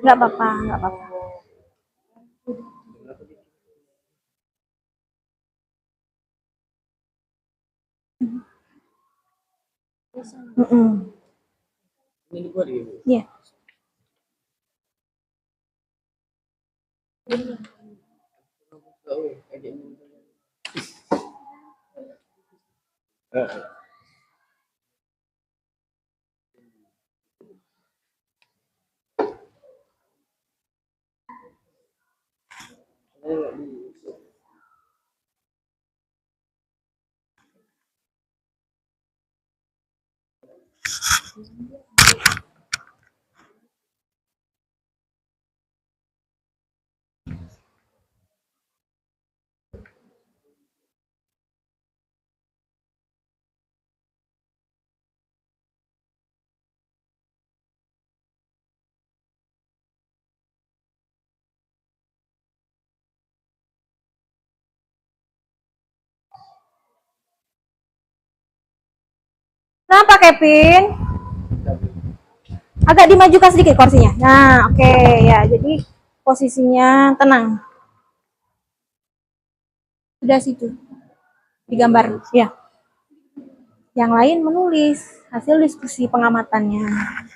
Nggak apa-apa, nggak apa-apa. ini buat ibu. Iya. Kenapa Kevin? Agak dimajukan sedikit kursinya. Nah, oke ya. Jadi posisinya tenang. Sudah situ. Digambar, ya. Yang lain menulis hasil diskusi pengamatannya.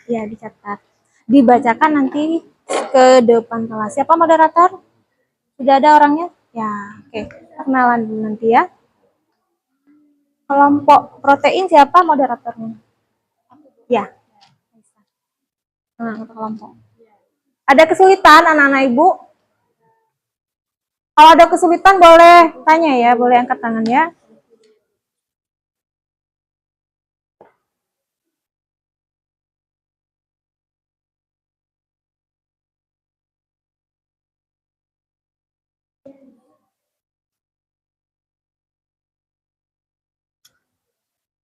Ya, dicatat. Dibacakan nanti ke depan kelas. Siapa moderator? Sudah ada orangnya? Ya, oke. Perkenalan dulu nanti ya. Kelompok protein siapa moderatornya? Ya. Nah, kelompok. Ada kesulitan anak-anak ibu? Kalau ada kesulitan boleh tanya ya, boleh angkat tangan ya.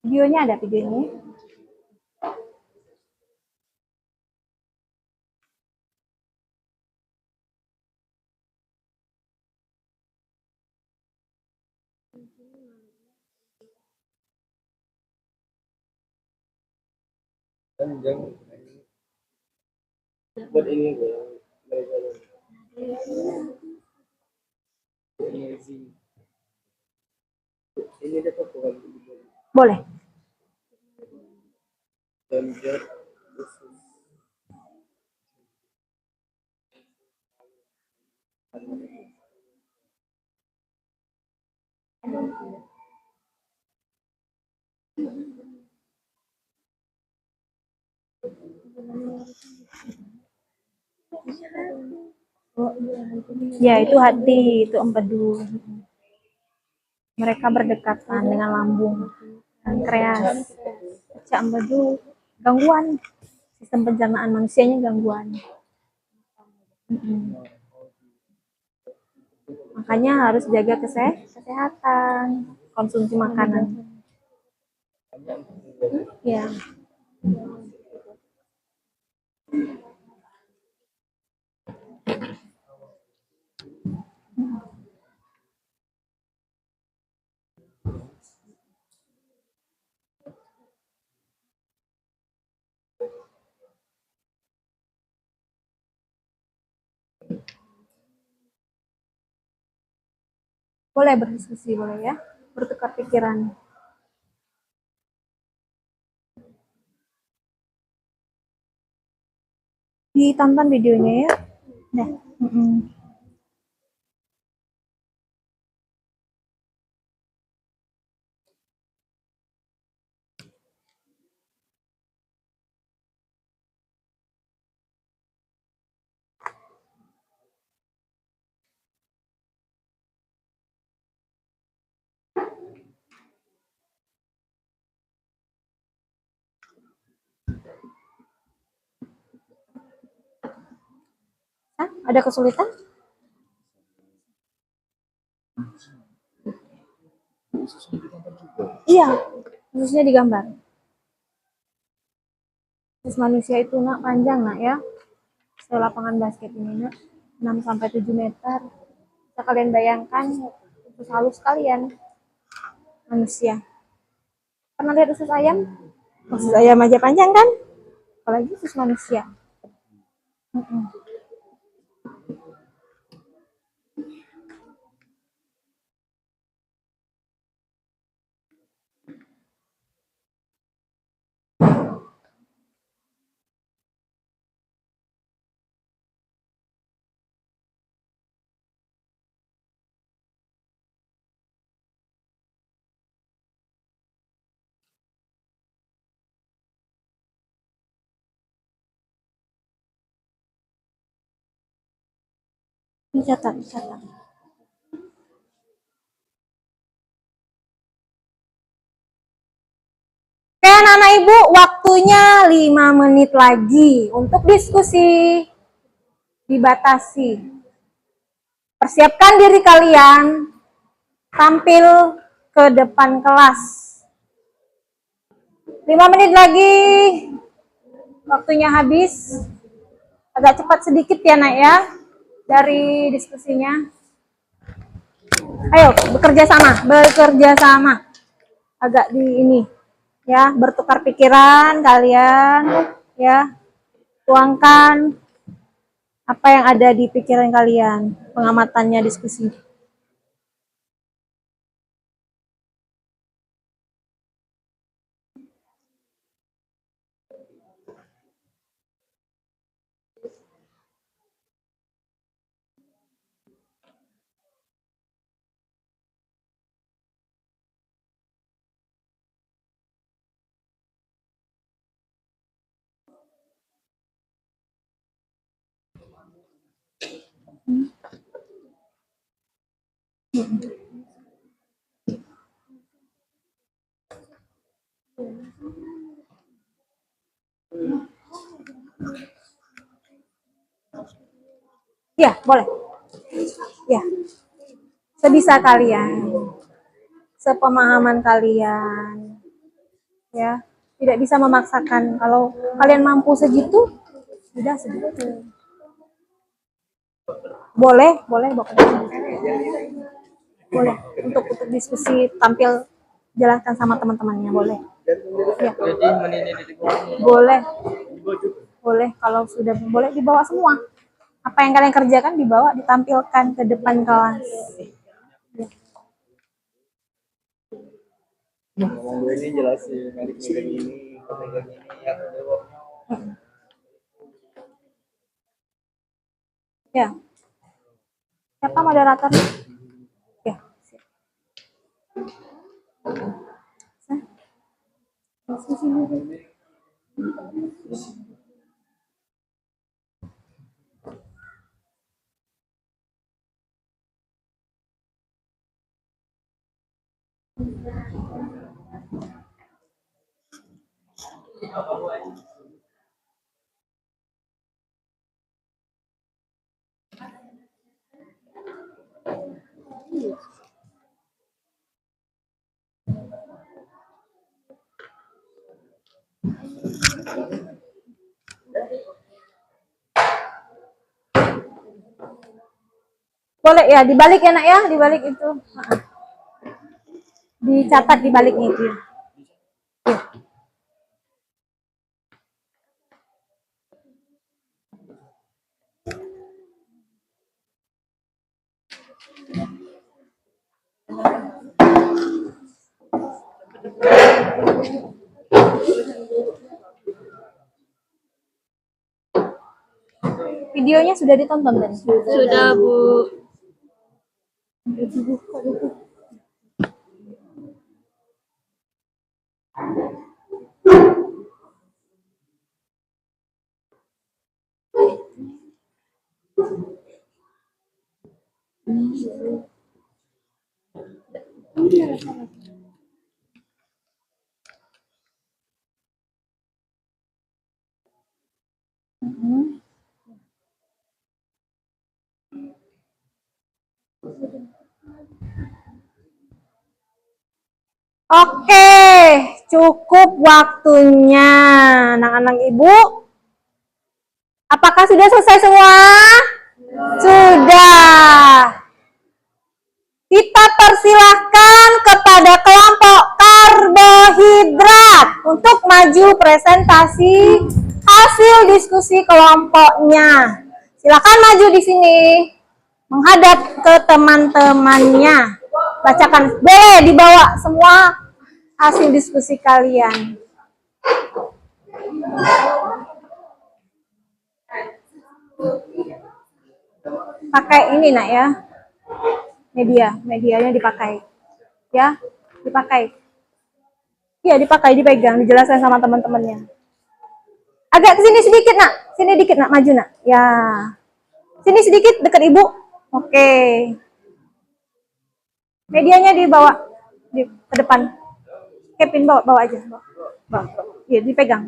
Videonya ada videonya. buat ini ini dapat bukan Boleh. gambar Ya, itu hati, itu empedu. Mereka berdekatan dengan lambung. Pankreas. Pecah empedu, gangguan. Sistem pencernaan manusianya gangguan. Makanya harus jaga kesehatan, konsumsi makanan. Ya. Boleh berdiskusi, boleh ya, bertukar pikiran. Ditonton videonya ya. Nah, ada kesulitan? Iya, khususnya digambar. Terus manusia itu nak panjang nak ya. Lapangan basket ini nak 6 sampai 7 meter. Bisa kalian bayangkan usus halus kalian manusia. Pernah lihat usus ayam? Usus ayam aja panjang kan? Apalagi usus manusia. Dicatat, dicatat. Oke, anak-anak ibu, waktunya 5 menit lagi untuk diskusi. Dibatasi. Persiapkan diri kalian tampil ke depan kelas. 5 menit lagi. Waktunya habis. Agak cepat sedikit ya nak ya dari diskusinya. Ayo bekerja sama, bekerja sama. Agak di ini Ya, bertukar pikiran kalian, ya, tuangkan apa yang ada di pikiran kalian, pengamatannya, diskusi. Ya, boleh. Ya, sebisa kalian, sepemahaman kalian, ya. Tidak bisa memaksakan. Kalau kalian mampu segitu, sudah segitu. Boleh, boleh, boleh. Untuk diskusi, tampil, jelaskan sama teman-temannya, boleh. Ya. Boleh. Boleh, kalau sudah boleh dibawa semua. Apa yang kalian kerjakan dibawa, ditampilkan ke depan kelas. Ini jelasin megang ini, megang ini ya. Ya. Siapa moderator? Ya. Boleh ya, dibalik ya nak ya, dibalik itu. Dicatat dibaliknya itu ya. Videonya sudah ditonton tadi? Sudah, Bu. Oke, cukup waktunya anak-anak ibu. Apakah sudah selesai semua? Sudah. Kita persilahkan kepada kelompok karbohidrat untuk maju presentasi hasil diskusi kelompoknya. Silakan maju di sini, menghadap ke teman-temannya. Bacakan, boleh dibawa semua hasil diskusi kalian. Pakai ini nak ya, medianya dipakai, ya, dipakai. Iya dipakai, dipegang, dijelaskan sama teman-temannya. Agak ke sini sedikit nak, sini dikit nak, maju nak. Ya, sini sedikit dekat ibu. Oke. Medianya dibawa ke depan. Kevin bawa aja, bawa. Iya dipegang.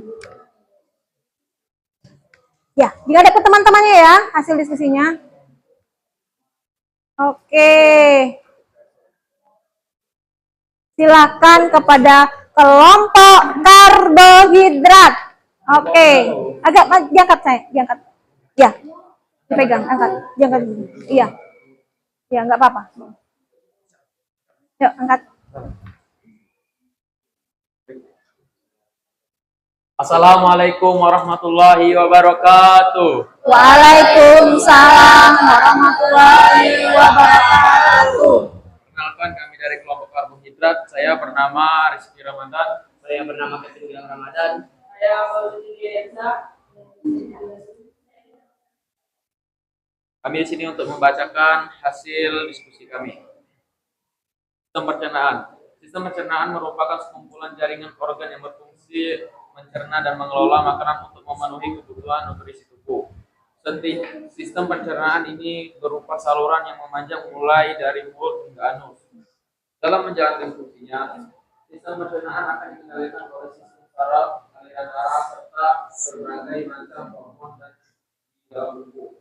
Ya, dihadap ke teman-temannya ya hasil diskusinya. Oke. Silakan kepada kelompok karbohidrat. Oke. Agak diangkat saya, diangkat. Ya. Dipegang, angkat. Diangkat. Iya. Ya, enggak apa-apa. Yuk, angkat. Assalamualaikum warahmatullahi wabarakatuh. Waalaikumsalam warahmatullahi wabarakatuh. Perkenalkan, kami dari kelompok karbohidrat. Saya bernama Rizky Ramadan. Saya bernama Kevin Gilang Ramadan. Kami di sini untuk membacakan hasil diskusi kami. Sistem pencernaan. Sistem pencernaan merupakan sekumpulan jaringan organ yang berfungsi mencerna dan mengelola makanan untuk memenuhi kebutuhan nutrisi tubuh. Sistem pencernaan ini berupa saluran yang memanjang mulai dari mulut hingga anus. Dalam menjalankan fungsinya, sistem pencernaan akan dikendalikan oleh sistem saraf, aliran darah, serta berbagai macam hormon dan di dalam tubuh.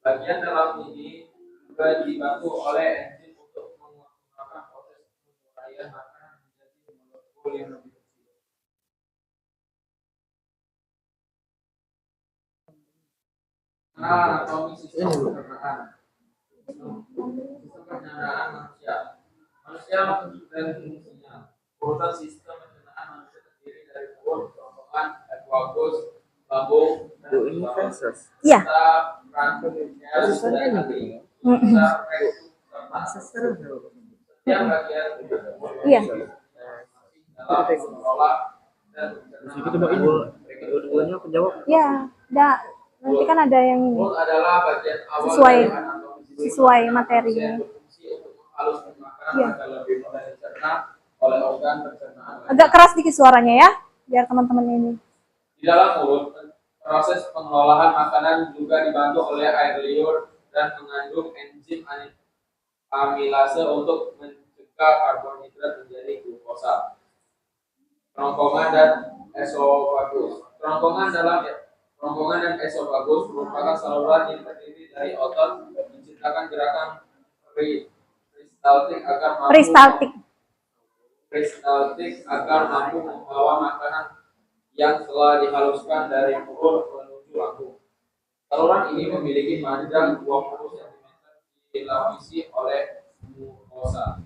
Bagian dalam ini juga dibantu oleh enzim untuk mengoptimalkan proses penguraian makanan menjadi molekul yang lebih kecil. Anatomi sistem pencernaan. Sistem pencernaan manusia. Manusia dan fungsinya. Urutan sistem pencernaan manusia terdiri dari mulut, kerongkongan, esophagus, lambung, dan Iya. Setiap bagian Iya. Dua-duanya penjawab. Iya, nanti kan ada yang ini. mulut adalah bagian awal Sesuai- dari anatomi sesuai materinya. yang berfungsi untuk menghaluskan makanan Iya. agar lebih mudah dicerna oleh organ pencernaan. Agak keras dikit suaranya ya, biar teman-teman ini. Di dalam mulut, proses pengelolaan makanan juga dibantu oleh air liur dan mengandung enzim amilase untuk mencegah karbohidrat menjadi glukosa. Kerongkongan dan esophagus. Kerongkongan dan esophagus merupakan saluran yang terdiri dari otot menciptakan gerakan peristaltik agar mampu membawa makanan yang telah dihaluskan dari mulut menuju lambung. Saluran ini memiliki panjang 20 cm dilapisi oleh mukosa.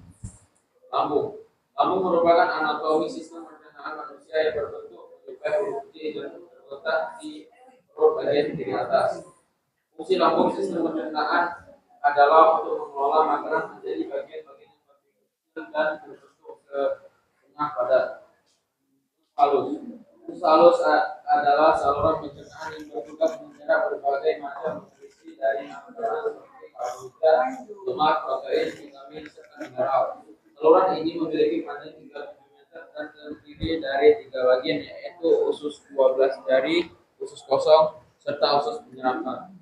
Lambung. Lambung merupakan anatomi sistem pencernaan manusia yang berbentuk menyerupai huruf T dan terletak di perut bagian kiri atas. Fungsi lambung sistem pencernaan adalah untuk mengelola makanan menjadi bagian-bagian yang lebih kecil dan berbentuk kenyang padat. Halus. Halus adalah saluran pencernaan yang bertugas menyerap berbagai macam nutrisi dari makanan seperti karbohidrat, lemak, protein, vitamin, serta mineral. Saluran ini memiliki panjang 37 meter dan terdiri dari 3 bagian, yaitu usus 12 jari, usus kosong, serta usus penyerapan.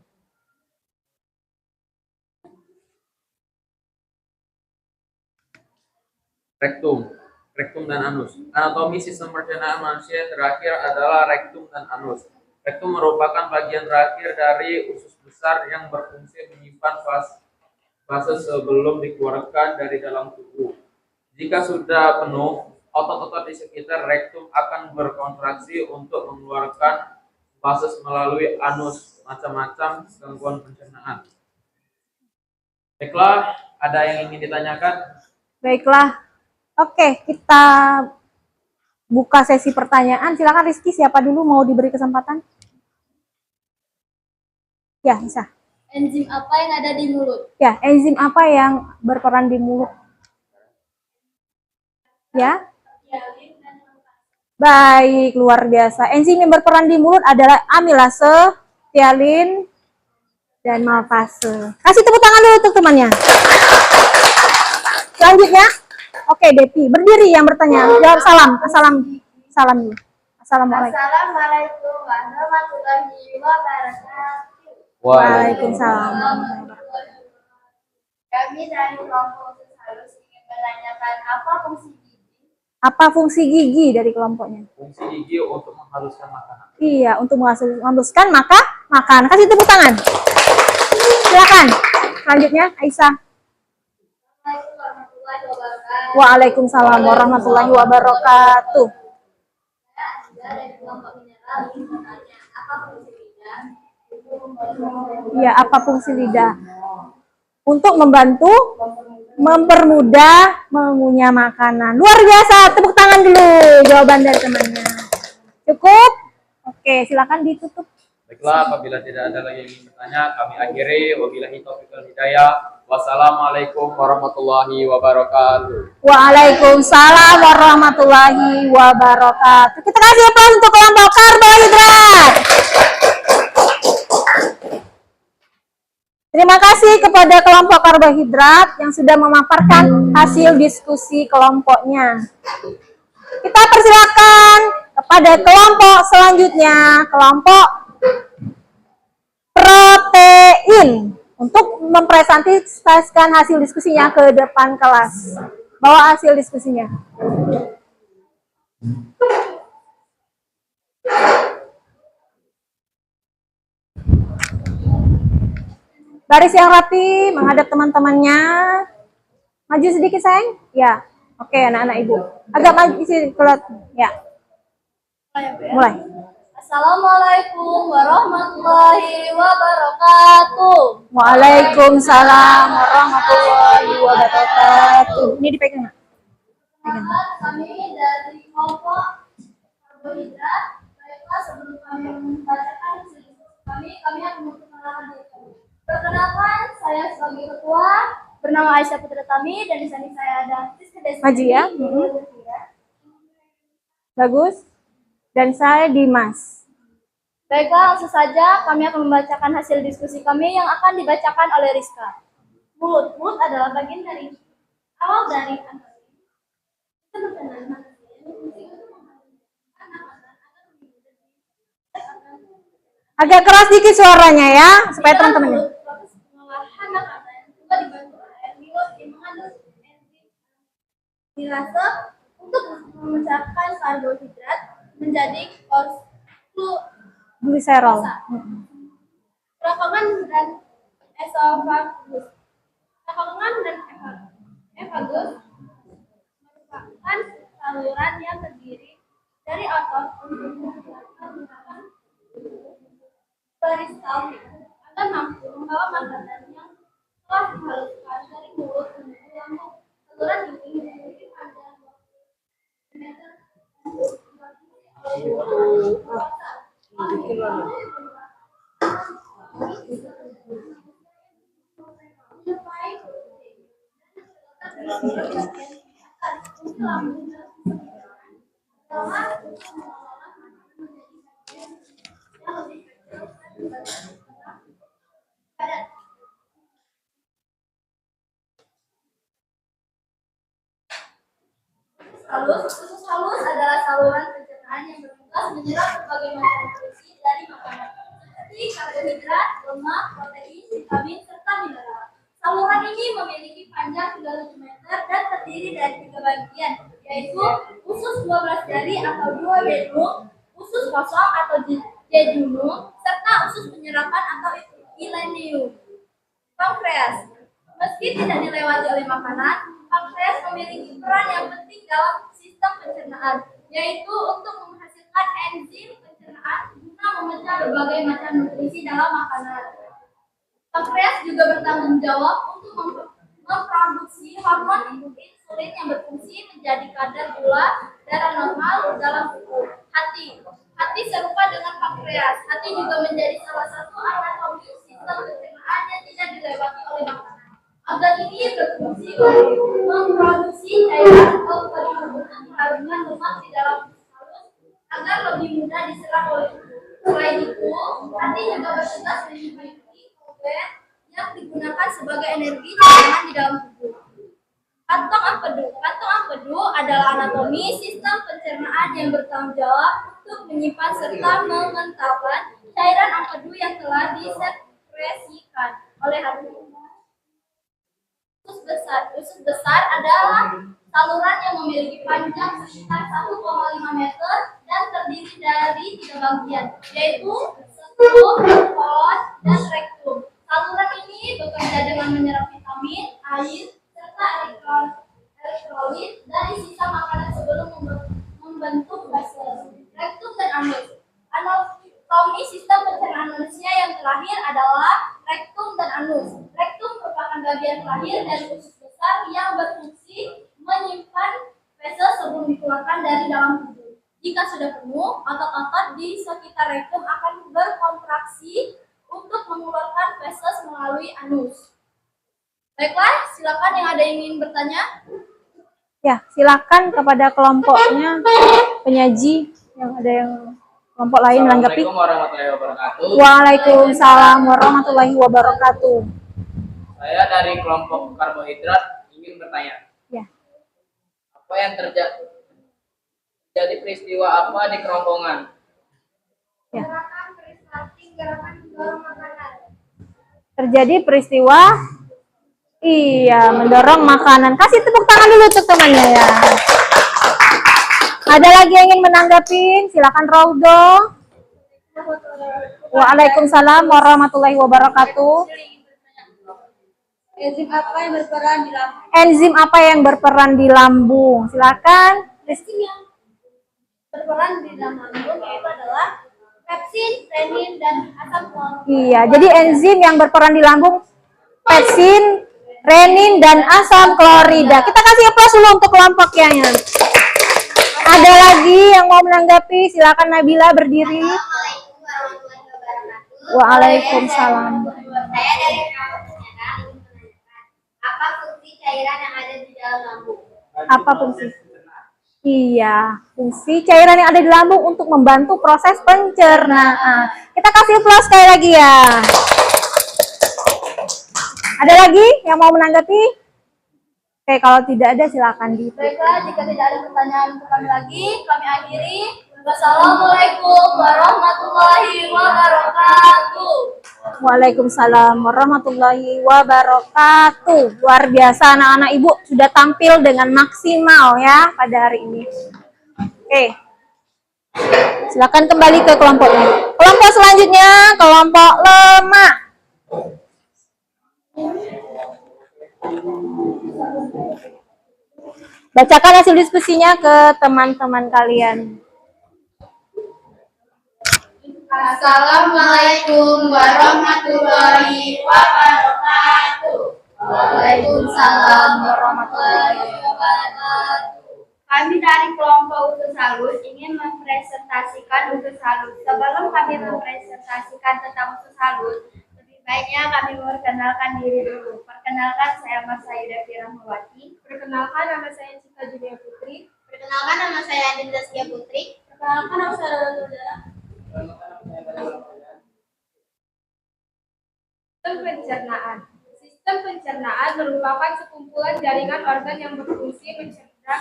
Rektum dan anus. Anatomi sistem pencernaan manusia yang terakhir adalah rektum dan anus. Rektum merupakan bagian terakhir dari usus besar yang berfungsi menyimpan fase sebelum dikeluarkan dari dalam tubuh. Jika sudah penuh, otot-otot di sekitar rektum akan berkontraksi untuk mengeluarkan fases melalui anus. Macam-macam gangguan pencernaan. Baiklah, ada yang ingin ditanyakan? Baiklah. Oke, kita buka sesi pertanyaan. Silakan Rizky, siapa dulu mau diberi kesempatan? Ya, bisa. Enzim apa yang ada di mulut? Ya, enzim apa yang berperan di mulut? Ya. Baik, luar biasa. Enzim yang berperan di mulut adalah amilase, tialin, dan maltase. Kasih tepuk tangan dulu untuk temannya. Selanjutnya, oke, Depi, berdiri yang bertanya. Jawab salam. Salam dulu. Assalamualaikum. Assalamualaikum warahmatullahi wabarakatuh. Waalaikumsalam. Kami dari kelompok usus halus ingin menanyakan apa fungsi gigi? Apa fungsi gigi dari kelompoknya? Fungsi gigi untuk menghaluskan makanan. Iya, untuk menghaluskan makan. Kasih tepuk tangan. Silakan. Selanjutnya, Aisyah. Assalamualaikum warahmatullahi wabarakatuh. Waalaikumsalam warahmatullahi wabarakatuh. Saya dari kelompok mineral ingin bertanya apa fungsi lidah? Ya, apa fungsi lidah? Untuk membantu mempermudah mengunyah makanan. Luar biasa, tepuk tangan dulu jawaban dari temannya. Cukup? Oke, silakan ditutup. Baiklah, apabila tidak ada lagi yang ingin bertanya, kami akhiri. Wabillahi taufiq wal hidayah. Wassalamualaikum warahmatullahi wabarakatuh. Waalaikumsalam warahmatullahi wabarakatuh. Kita kasih aplaus untuk kelompok karbohidrat. Terima kasih kepada kelompok karbohidrat yang sudah memaparkan hasil diskusi kelompoknya. Kita persilakan kepada kelompok selanjutnya, kelompok protein, untuk mempresentasikan hasil diskusinya ke depan kelas. Bawa hasil diskusinya. Baris yang rapi, menghadap teman-temannya. Maju sedikit, sayang. Ya. Oke, anak-anak ibu. Agak maju sih, keluar. Ya. Mulai. Assalamualaikum warahmatullahi wabarakatuh. Waalaikumsalam warahmatullahi wabarakatuh. Ini dipegang, Nak. Selamat, kami dari kelompok karbohidrat. Baiklah, sebelum kami membacakan hasil diskusi kami akan memperkenalkan diri kami. Perkenalkan, saya sebagai ketua bernama Aisyah Putra Tami, dan di sini saya ada Rizky Desi. Maju ya. Bagus. Dan saya Dimas. Baiklah, langsung saja kami akan membacakan hasil diskusi kami yang akan dibacakan oleh Rizka. Mulut. Mulut adalah bagian dari awal dari Agak keras dikit suaranya ya, supaya teman-temannya. Dirasa untuk memecahkan karbohidrat menjadi Gliserol. Rongkongan dan esofagus. Rongkongan dan esofagus merupakan saluran yang terdiri dari otot untuk menggunakan peristaltik agar mampu membawa makanan yang telah dihaluskan dari mulut menuju lambung. Saluran ini memiliki panjang 20 meter dan usus halus adalah saluran pencernaan yang bertugas menyerap berbagai macam nutrisi dari makanan seperti karbohidrat, lemak, protein, vitamin, serta mineral. Saluran ini memiliki panjang 37 meter dan terdiri dari 3 bagian, yaitu usus 12 jari atau 2 bedung, usus kosong atau jejunum, serta usus penyerapan atau ileum. Pankreas. Meski tidak dilewati oleh makanan, pankreas memiliki peran yang penting dalam sistem pencernaan, yaitu untuk menghasilkan enzim pencernaan guna memecah berbagai macam nutrisi dalam makanan. Pankreas juga bertanggung jawab untuk memproduksi hormon insulin yang berfungsi menjadi kadar gula darah normal dalam tubuh. Hati serupa dengan pankreas. Hati juga menjadi salah satu anatomi sistem pencernaan yang tidak dilewati oleh makanan. Organ ini berfungsi untuk memproduksi cairan atau perharungan lemak di dalam usus halus agar lebih mudah diserap oleh tubuh. Selain itu, hati juga bertugas memiliki kolben yang digunakan sebagai energi cadangan di dalam tubuh. Kantong empedu. Kantong empedu adalah anatomi sistem pencernaan yang bertanggung jawab untuk menyimpan serta mengentalkan cairan empedu yang telah disekresikan oleh hati. Usus besar adalah saluran yang memiliki panjang sekitar 1,5 meter dan terdiri dari 3 bagian, yaitu septum, kolon, dan rektum. Saluran ini bekerja dengan menyerap vitamin, air, serta elektrolit dari sisa makanan sebelum membentuk vases. Rektum dan anus. Anatomi sistem pencernaan manusia yang terakhir adalah rektum dan anus. Rektum merupakan bagian terakhir dari usus besar yang berfungsi menyimpan feses sebelum dikeluarkan dari dalam tubuh. Jika sudah penuh, otot-otot di sekitar rektum akan berkontraksi untuk mengeluarkan feses melalui anus. Baiklah, silakan yang ada yang ingin bertanya. Ya, silakan kepada kelompoknya penyaji yang ada yang kelompok lain menanggapi. Assalamualaikum warahmatullahi wabarakatuh. Waalaikumsalam warahmatullahi wabarakatuh. Saya dari kelompok karbohidrat ingin bertanya. Ya. Apa yang terjadi? Jadi peristiwa apa di kerongkongan? Ya. Gerakan peristaltik, gerakan mendorong makanan. Terjadi peristiwa mendorong makanan. Kasih tepuk tangan dulu untuk temannya ya. Ada lagi yang ingin menanggapi? Silakan Raudo. Waalaikumsalam warahmatullahi wabarakatuh. Enzim apa yang berperan di lambung? Enzim apa yang berperan di lambung? Silakan. Enzim yang berperan di dalam lambung yaitu adalah pepsin, renin, dan asam klorid. Iya, jadi enzim yang berperan di lambung pepsin, renin, dan asam klorida. Kita kasih aplaus dulu untuk kelompoknya. Ada lagi yang mau menanggapi? Silakan Nabila berdiri. Assalamualaikum warahmatullahi wabarakatuh. Waalaikumsalam. Saya dari kelompok penyerang ingin menanyakan, apa fungsi cairan yang ada di dalam lambung? Apa fungsi? Iya, fungsi cairan yang ada di lambung untuk membantu proses pencernaan. Kita kasih aplaus sekali lagi ya. Ada lagi yang mau menanggapi? Oke, kalau tidak ada silakan di. Baiklah, jika tidak ada pertanyaan untuk kami lagi, kami akhiri. Wassalamualaikum warahmatullahi wabarakatuh. Waalaikumsalam warahmatullahi wabarakatuh. Luar biasa anak-anak ibu sudah tampil dengan maksimal ya pada hari ini. Oke. Silakan kembali ke kelompoknya. Kelompok selanjutnya, kelompok lemak. Bacakan hasil diskusinya ke teman-teman kalian. Assalamualaikum warahmatullahi wabarakatuh. Waalaikumsalam warahmatullahi wabarakatuh. Kami dari kelompok usus halus ingin mempresentasikan usus halus. Sebelum kami mempresentasikan tentang usus halus, lebih baiknya kami memperkenalkan diri dulu. Perkenalkan, saya Mas Saida Firahmawati. Perkenalkan, nama saya Cika Julia Putri. Perkenalkan, nama saya Adinda Zaskia Putri. Perkenalkan, nama saya Saudara. Sistem pencernaan. Sistem pencernaan merupakan sekumpulan jaringan organ yang berfungsi mencerna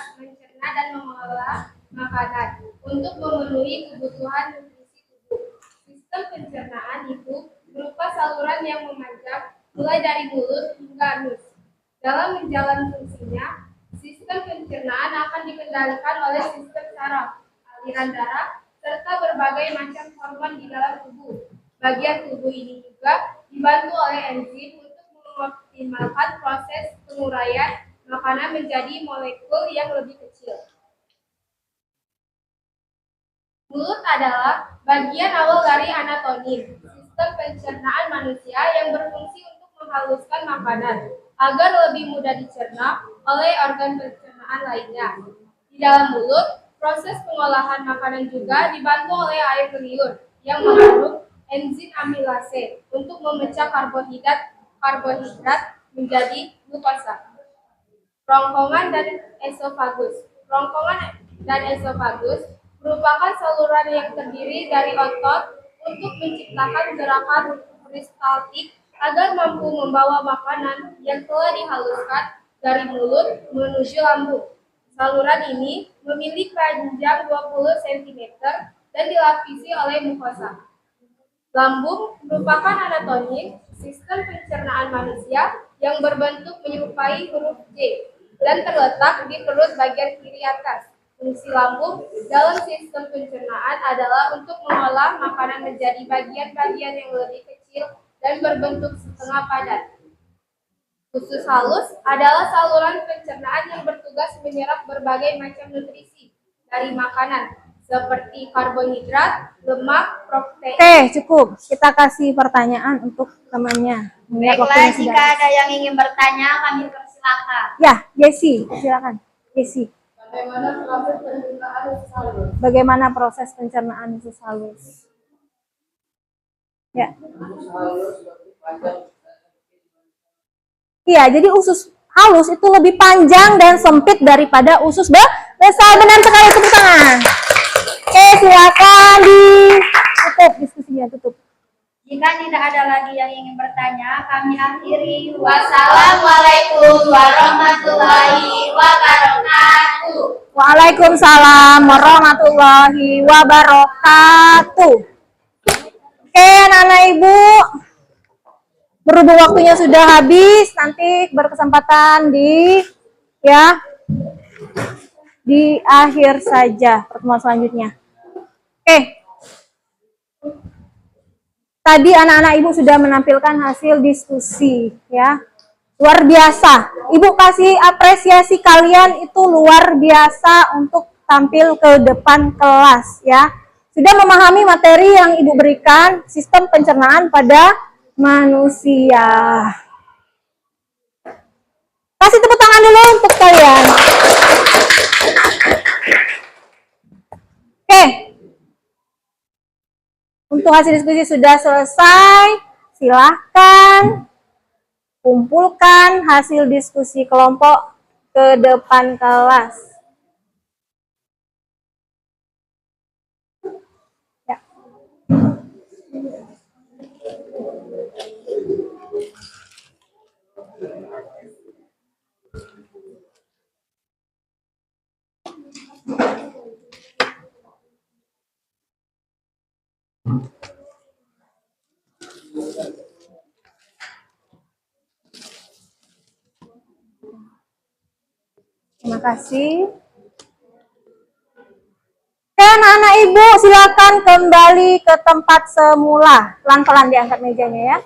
dan mengolah makanan untuk memenuhi kebutuhan nutrisi tubuh. Sistem pencernaan itu berupa saluran yang memanjang mulai dari mulut hingga anus. Dalam menjalani fungsinya, sistem pencernaan akan dikendalikan oleh sistem saraf, aliran darah, serta berbagai macam hormon di dalam tubuh. Bagian tubuh ini juga dibantu oleh enzim untuk mengoptimalkan proses penguraian makanan menjadi molekul yang lebih kecil. Mulut adalah bagian awal dari anatomi sistem pencernaan manusia yang berfungsi untuk menghaluskan makanan agar lebih mudah dicerna oleh organ pencernaan lainnya. Di dalam mulut, proses pengolahan makanan juga dibantu oleh air liur yang mengandung enzim amilase untuk memecah karbohidrat menjadi glukosa. Rongkongan dan esofagus. Rongkongan dan esofagus merupakan saluran yang terdiri dari otot untuk menciptakan gerakan peristaltik agar mampu membawa makanan yang telah dihaluskan dari mulut menuju lambung. Saluran ini memiliki panjang 20 cm dan dilapisi oleh mukosa. Lambung merupakan anatomi sistem pencernaan manusia yang berbentuk menyerupai huruf J dan terletak di perut bagian kiri atas. Fungsi lambung dalam sistem pencernaan adalah untuk mengolah makanan menjadi bagian-bagian yang lebih kecil dan berbentuk setengah padat. Usus halus adalah saluran pencernaan yang bertugas menyerap berbagai macam nutrisi dari makanan seperti karbohidrat, lemak, protein. Oke, cukup. Kita kasih pertanyaan untuk temannya. Baiklah, jika ada yang ingin bertanya, kami persilakan. Ya, Jessie, silakan. Jessie. Bagaimana proses pencernaan usus halus? Bagaimana proses pencernaan usus halus? Ya. Iya, jadi usus halus itu lebih panjang dan sempit daripada usus besar. Benar sekali, tepuk tangan. Oke, silakan ditutup diskusinya, tutup. Jika tidak ada lagi yang ingin bertanya, kami akhiri. Wassalamualaikum warahmatullahi wabarakatuh. Waalaikumsalam warahmatullahi wabarakatuh. Oke, anak-anak ibu, berhubung waktunya sudah habis, nanti berkesempatan di akhir saja pertemuan selanjutnya. Oke. Tadi anak-anak ibu sudah menampilkan hasil diskusi, ya. Luar biasa. Ibu kasih apresiasi kalian itu luar biasa untuk tampil ke depan kelas, ya. Sudah memahami materi yang ibu berikan, sistem pencernaan pada manusia. Kasih tepuk tangan dulu untuk kalian. Oke. Untuk hasil diskusi sudah selesai, silahkan kumpulkan hasil diskusi kelompok ke depan kelas. Ya. Terima kasih. Oke, anak-anak ibu, silakan kembali ke tempat semula. Pelan-pelan diangkat mejanya ya.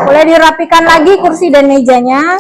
Boleh dirapikan lagi kursi dan mejanya.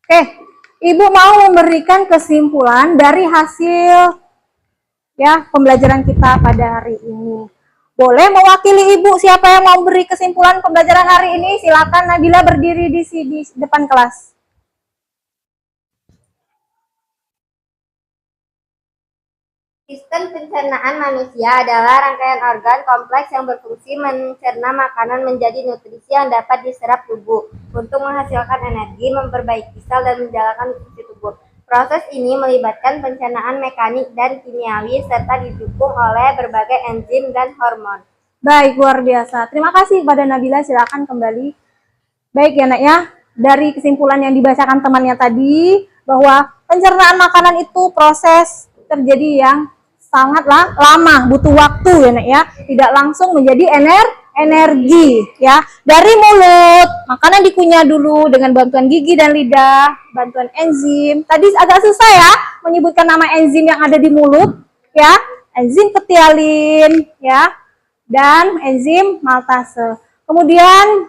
Oke, Ibu mau memberikan kesimpulan dari hasil ya pembelajaran kita pada hari ini. Boleh mewakili Ibu, siapa yang mau beri kesimpulan pembelajaran hari ini? Silakan Nabila berdiri di depan kelas. Sistem pencernaan manusia adalah rangkaian organ kompleks yang berfungsi mencerna makanan menjadi nutrisi yang dapat diserap tubuh untuk menghasilkan energi, memperbaiki sel, dan menjalankan fungsi tubuh. Proses ini melibatkan pencernaan mekanik dan kimiawi serta didukung oleh berbagai enzim dan hormon. Baik, luar biasa. Terima kasih kepada Nabila, silakan kembali. Baik ya nak ya, dari kesimpulan yang dibacakan temannya tadi, bahwa pencernaan makanan itu proses terjadi yang sangatlah lama, butuh waktu ya nak ya, tidak langsung menjadi energi ya. Dari mulut, makanan dikunyah dulu dengan bantuan gigi dan lidah, bantuan enzim. Tadi agak susah ya menyebutkan nama enzim yang ada di mulut ya, enzim ketialin ya, dan enzim maltase. Kemudian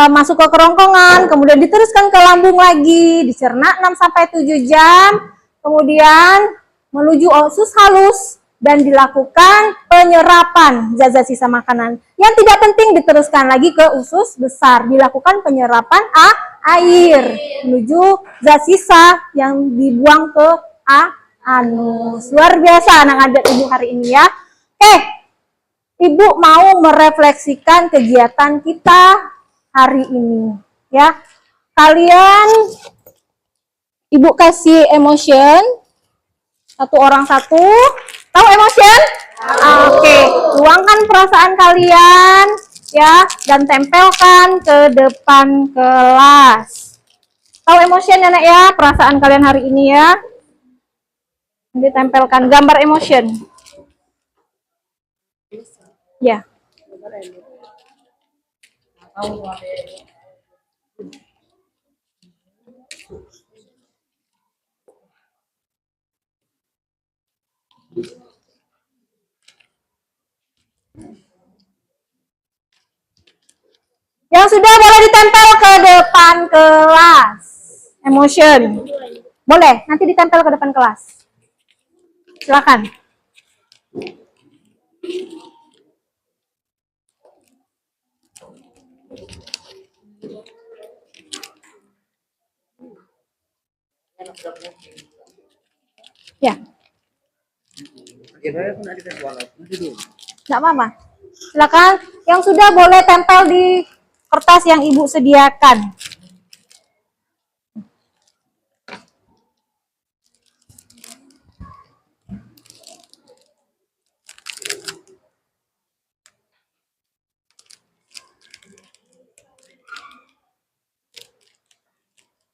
masuk ke kerongkongan, kemudian diteruskan ke lambung lagi, dicerna 6-7 jam, kemudian menuju usus halus dan dilakukan penyerapan zat-zat sisa makanan. Yang tidak penting diteruskan lagi ke usus besar. Dilakukan penyerapan air menuju zat sisa yang dibuang ke anus. Luar biasa anak adik ibu hari ini ya. Oke, ibu mau merefleksikan kegiatan kita hari ini ya. Kalian ibu kasih emotion satu orang satu. Tahu emotion? Oke, tuangkan perasaan kalian ya dan tempelkan ke depan kelas. Tahu emotion ya nak ya, perasaan kalian hari ini ya. Ditempelkan gambar emotion. Ya. Yang sudah boleh ditempel ke depan kelas. Emotion. Boleh, nanti ditempel ke depan kelas. Silakan. Ya. Nggak apa-apa. Silakan. Yang sudah boleh tempel di kertas yang ibu sediakan.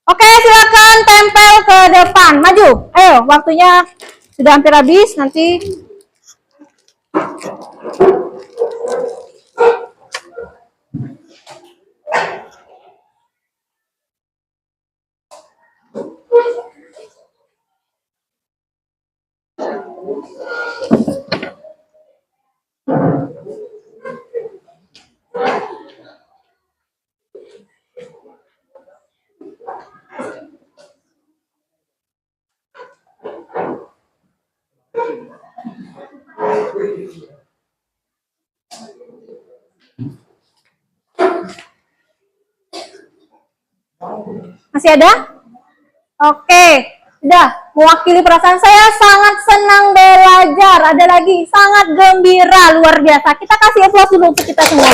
Oke, silakan tempel ke depan. Maju. Ayo, waktunya sudah hampir habis. Nanti masih ada? Oke, udah mewakili perasaan saya sangat senang belajar. Ada lagi sangat gembira, luar biasa. Kita kasih aplaus dulu untuk kita semua.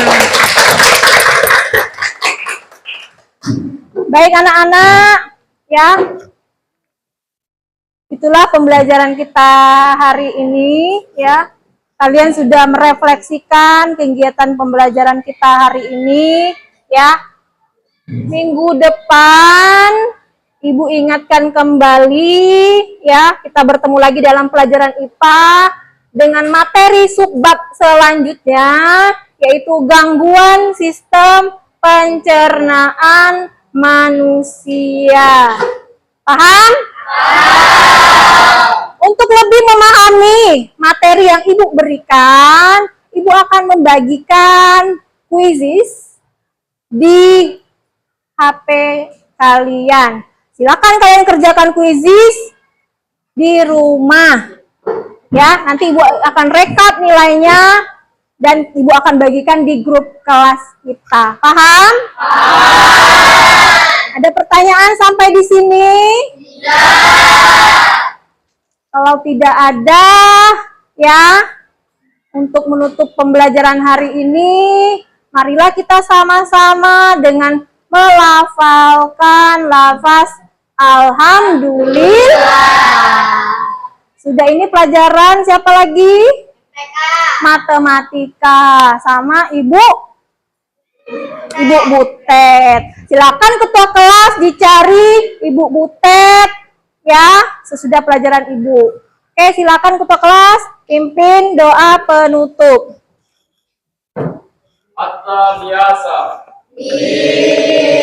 Baik anak-anak, ya. Itulah pembelajaran kita hari ini, ya. Kalian sudah merefleksikan kegiatan pembelajaran kita hari ini, ya. Minggu depan Ibu ingatkan kembali ya, kita bertemu lagi dalam pelajaran IPA dengan materi subbab selanjutnya, yaitu gangguan sistem pencernaan manusia. Paham? Untuk lebih memahami materi yang Ibu berikan, Ibu akan membagikan kuisis di HP kalian. Silakan kalian kerjakan kuisis di rumah. Ya, nanti Ibu akan rekap nilainya dan Ibu akan bagikan di grup kelas kita. Paham? Ada pertanyaan sampai di sini? Kalau tidak ada, ya, untuk menutup pembelajaran hari ini, marilah kita sama-sama dengan melafalkan lafaz Alhamdulillah. Sudah, ini pelajaran siapa lagi? Matematika sama Ibu Butet. Silakan ketua kelas dicari Ibu Butet ya sesudah pelajaran Ibu. Oke, silakan ketua kelas pimpin doa penutup. Hatta biasa. Bismillahirrahmanirrahim.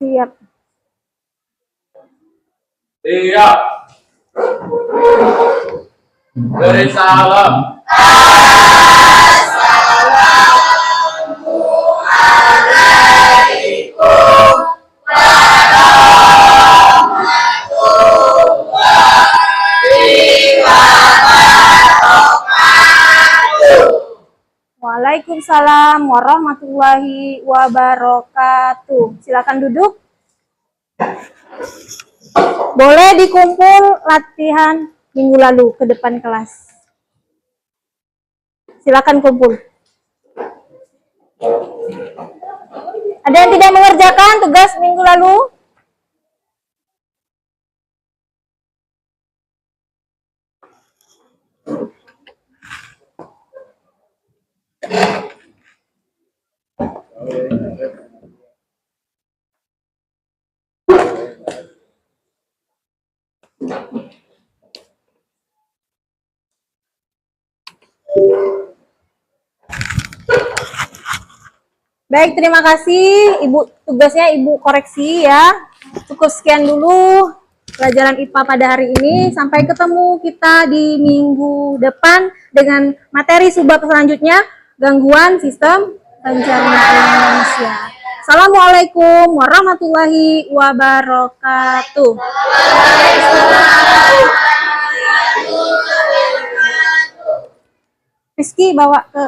Siap. Siap. Beri salam. Waalaikumsalam warahmatullahi wabarakatuh. Silakan duduk. Boleh dikumpul latihan minggu lalu ke depan kelas. Silakan kumpul. Ada yang tidak mengerjakan tugas minggu lalu? Baik, terima kasih Ibu. Tugasnya Ibu koreksi ya. Cukup sekian dulu pelajaran IPA pada hari ini. Sampai ketemu kita di minggu depan dengan materi subbab selanjutnya, gangguan sistem pencernaan manusia. Assalamualaikum warahmatullahi wabarakatuh. Rizky bawa ke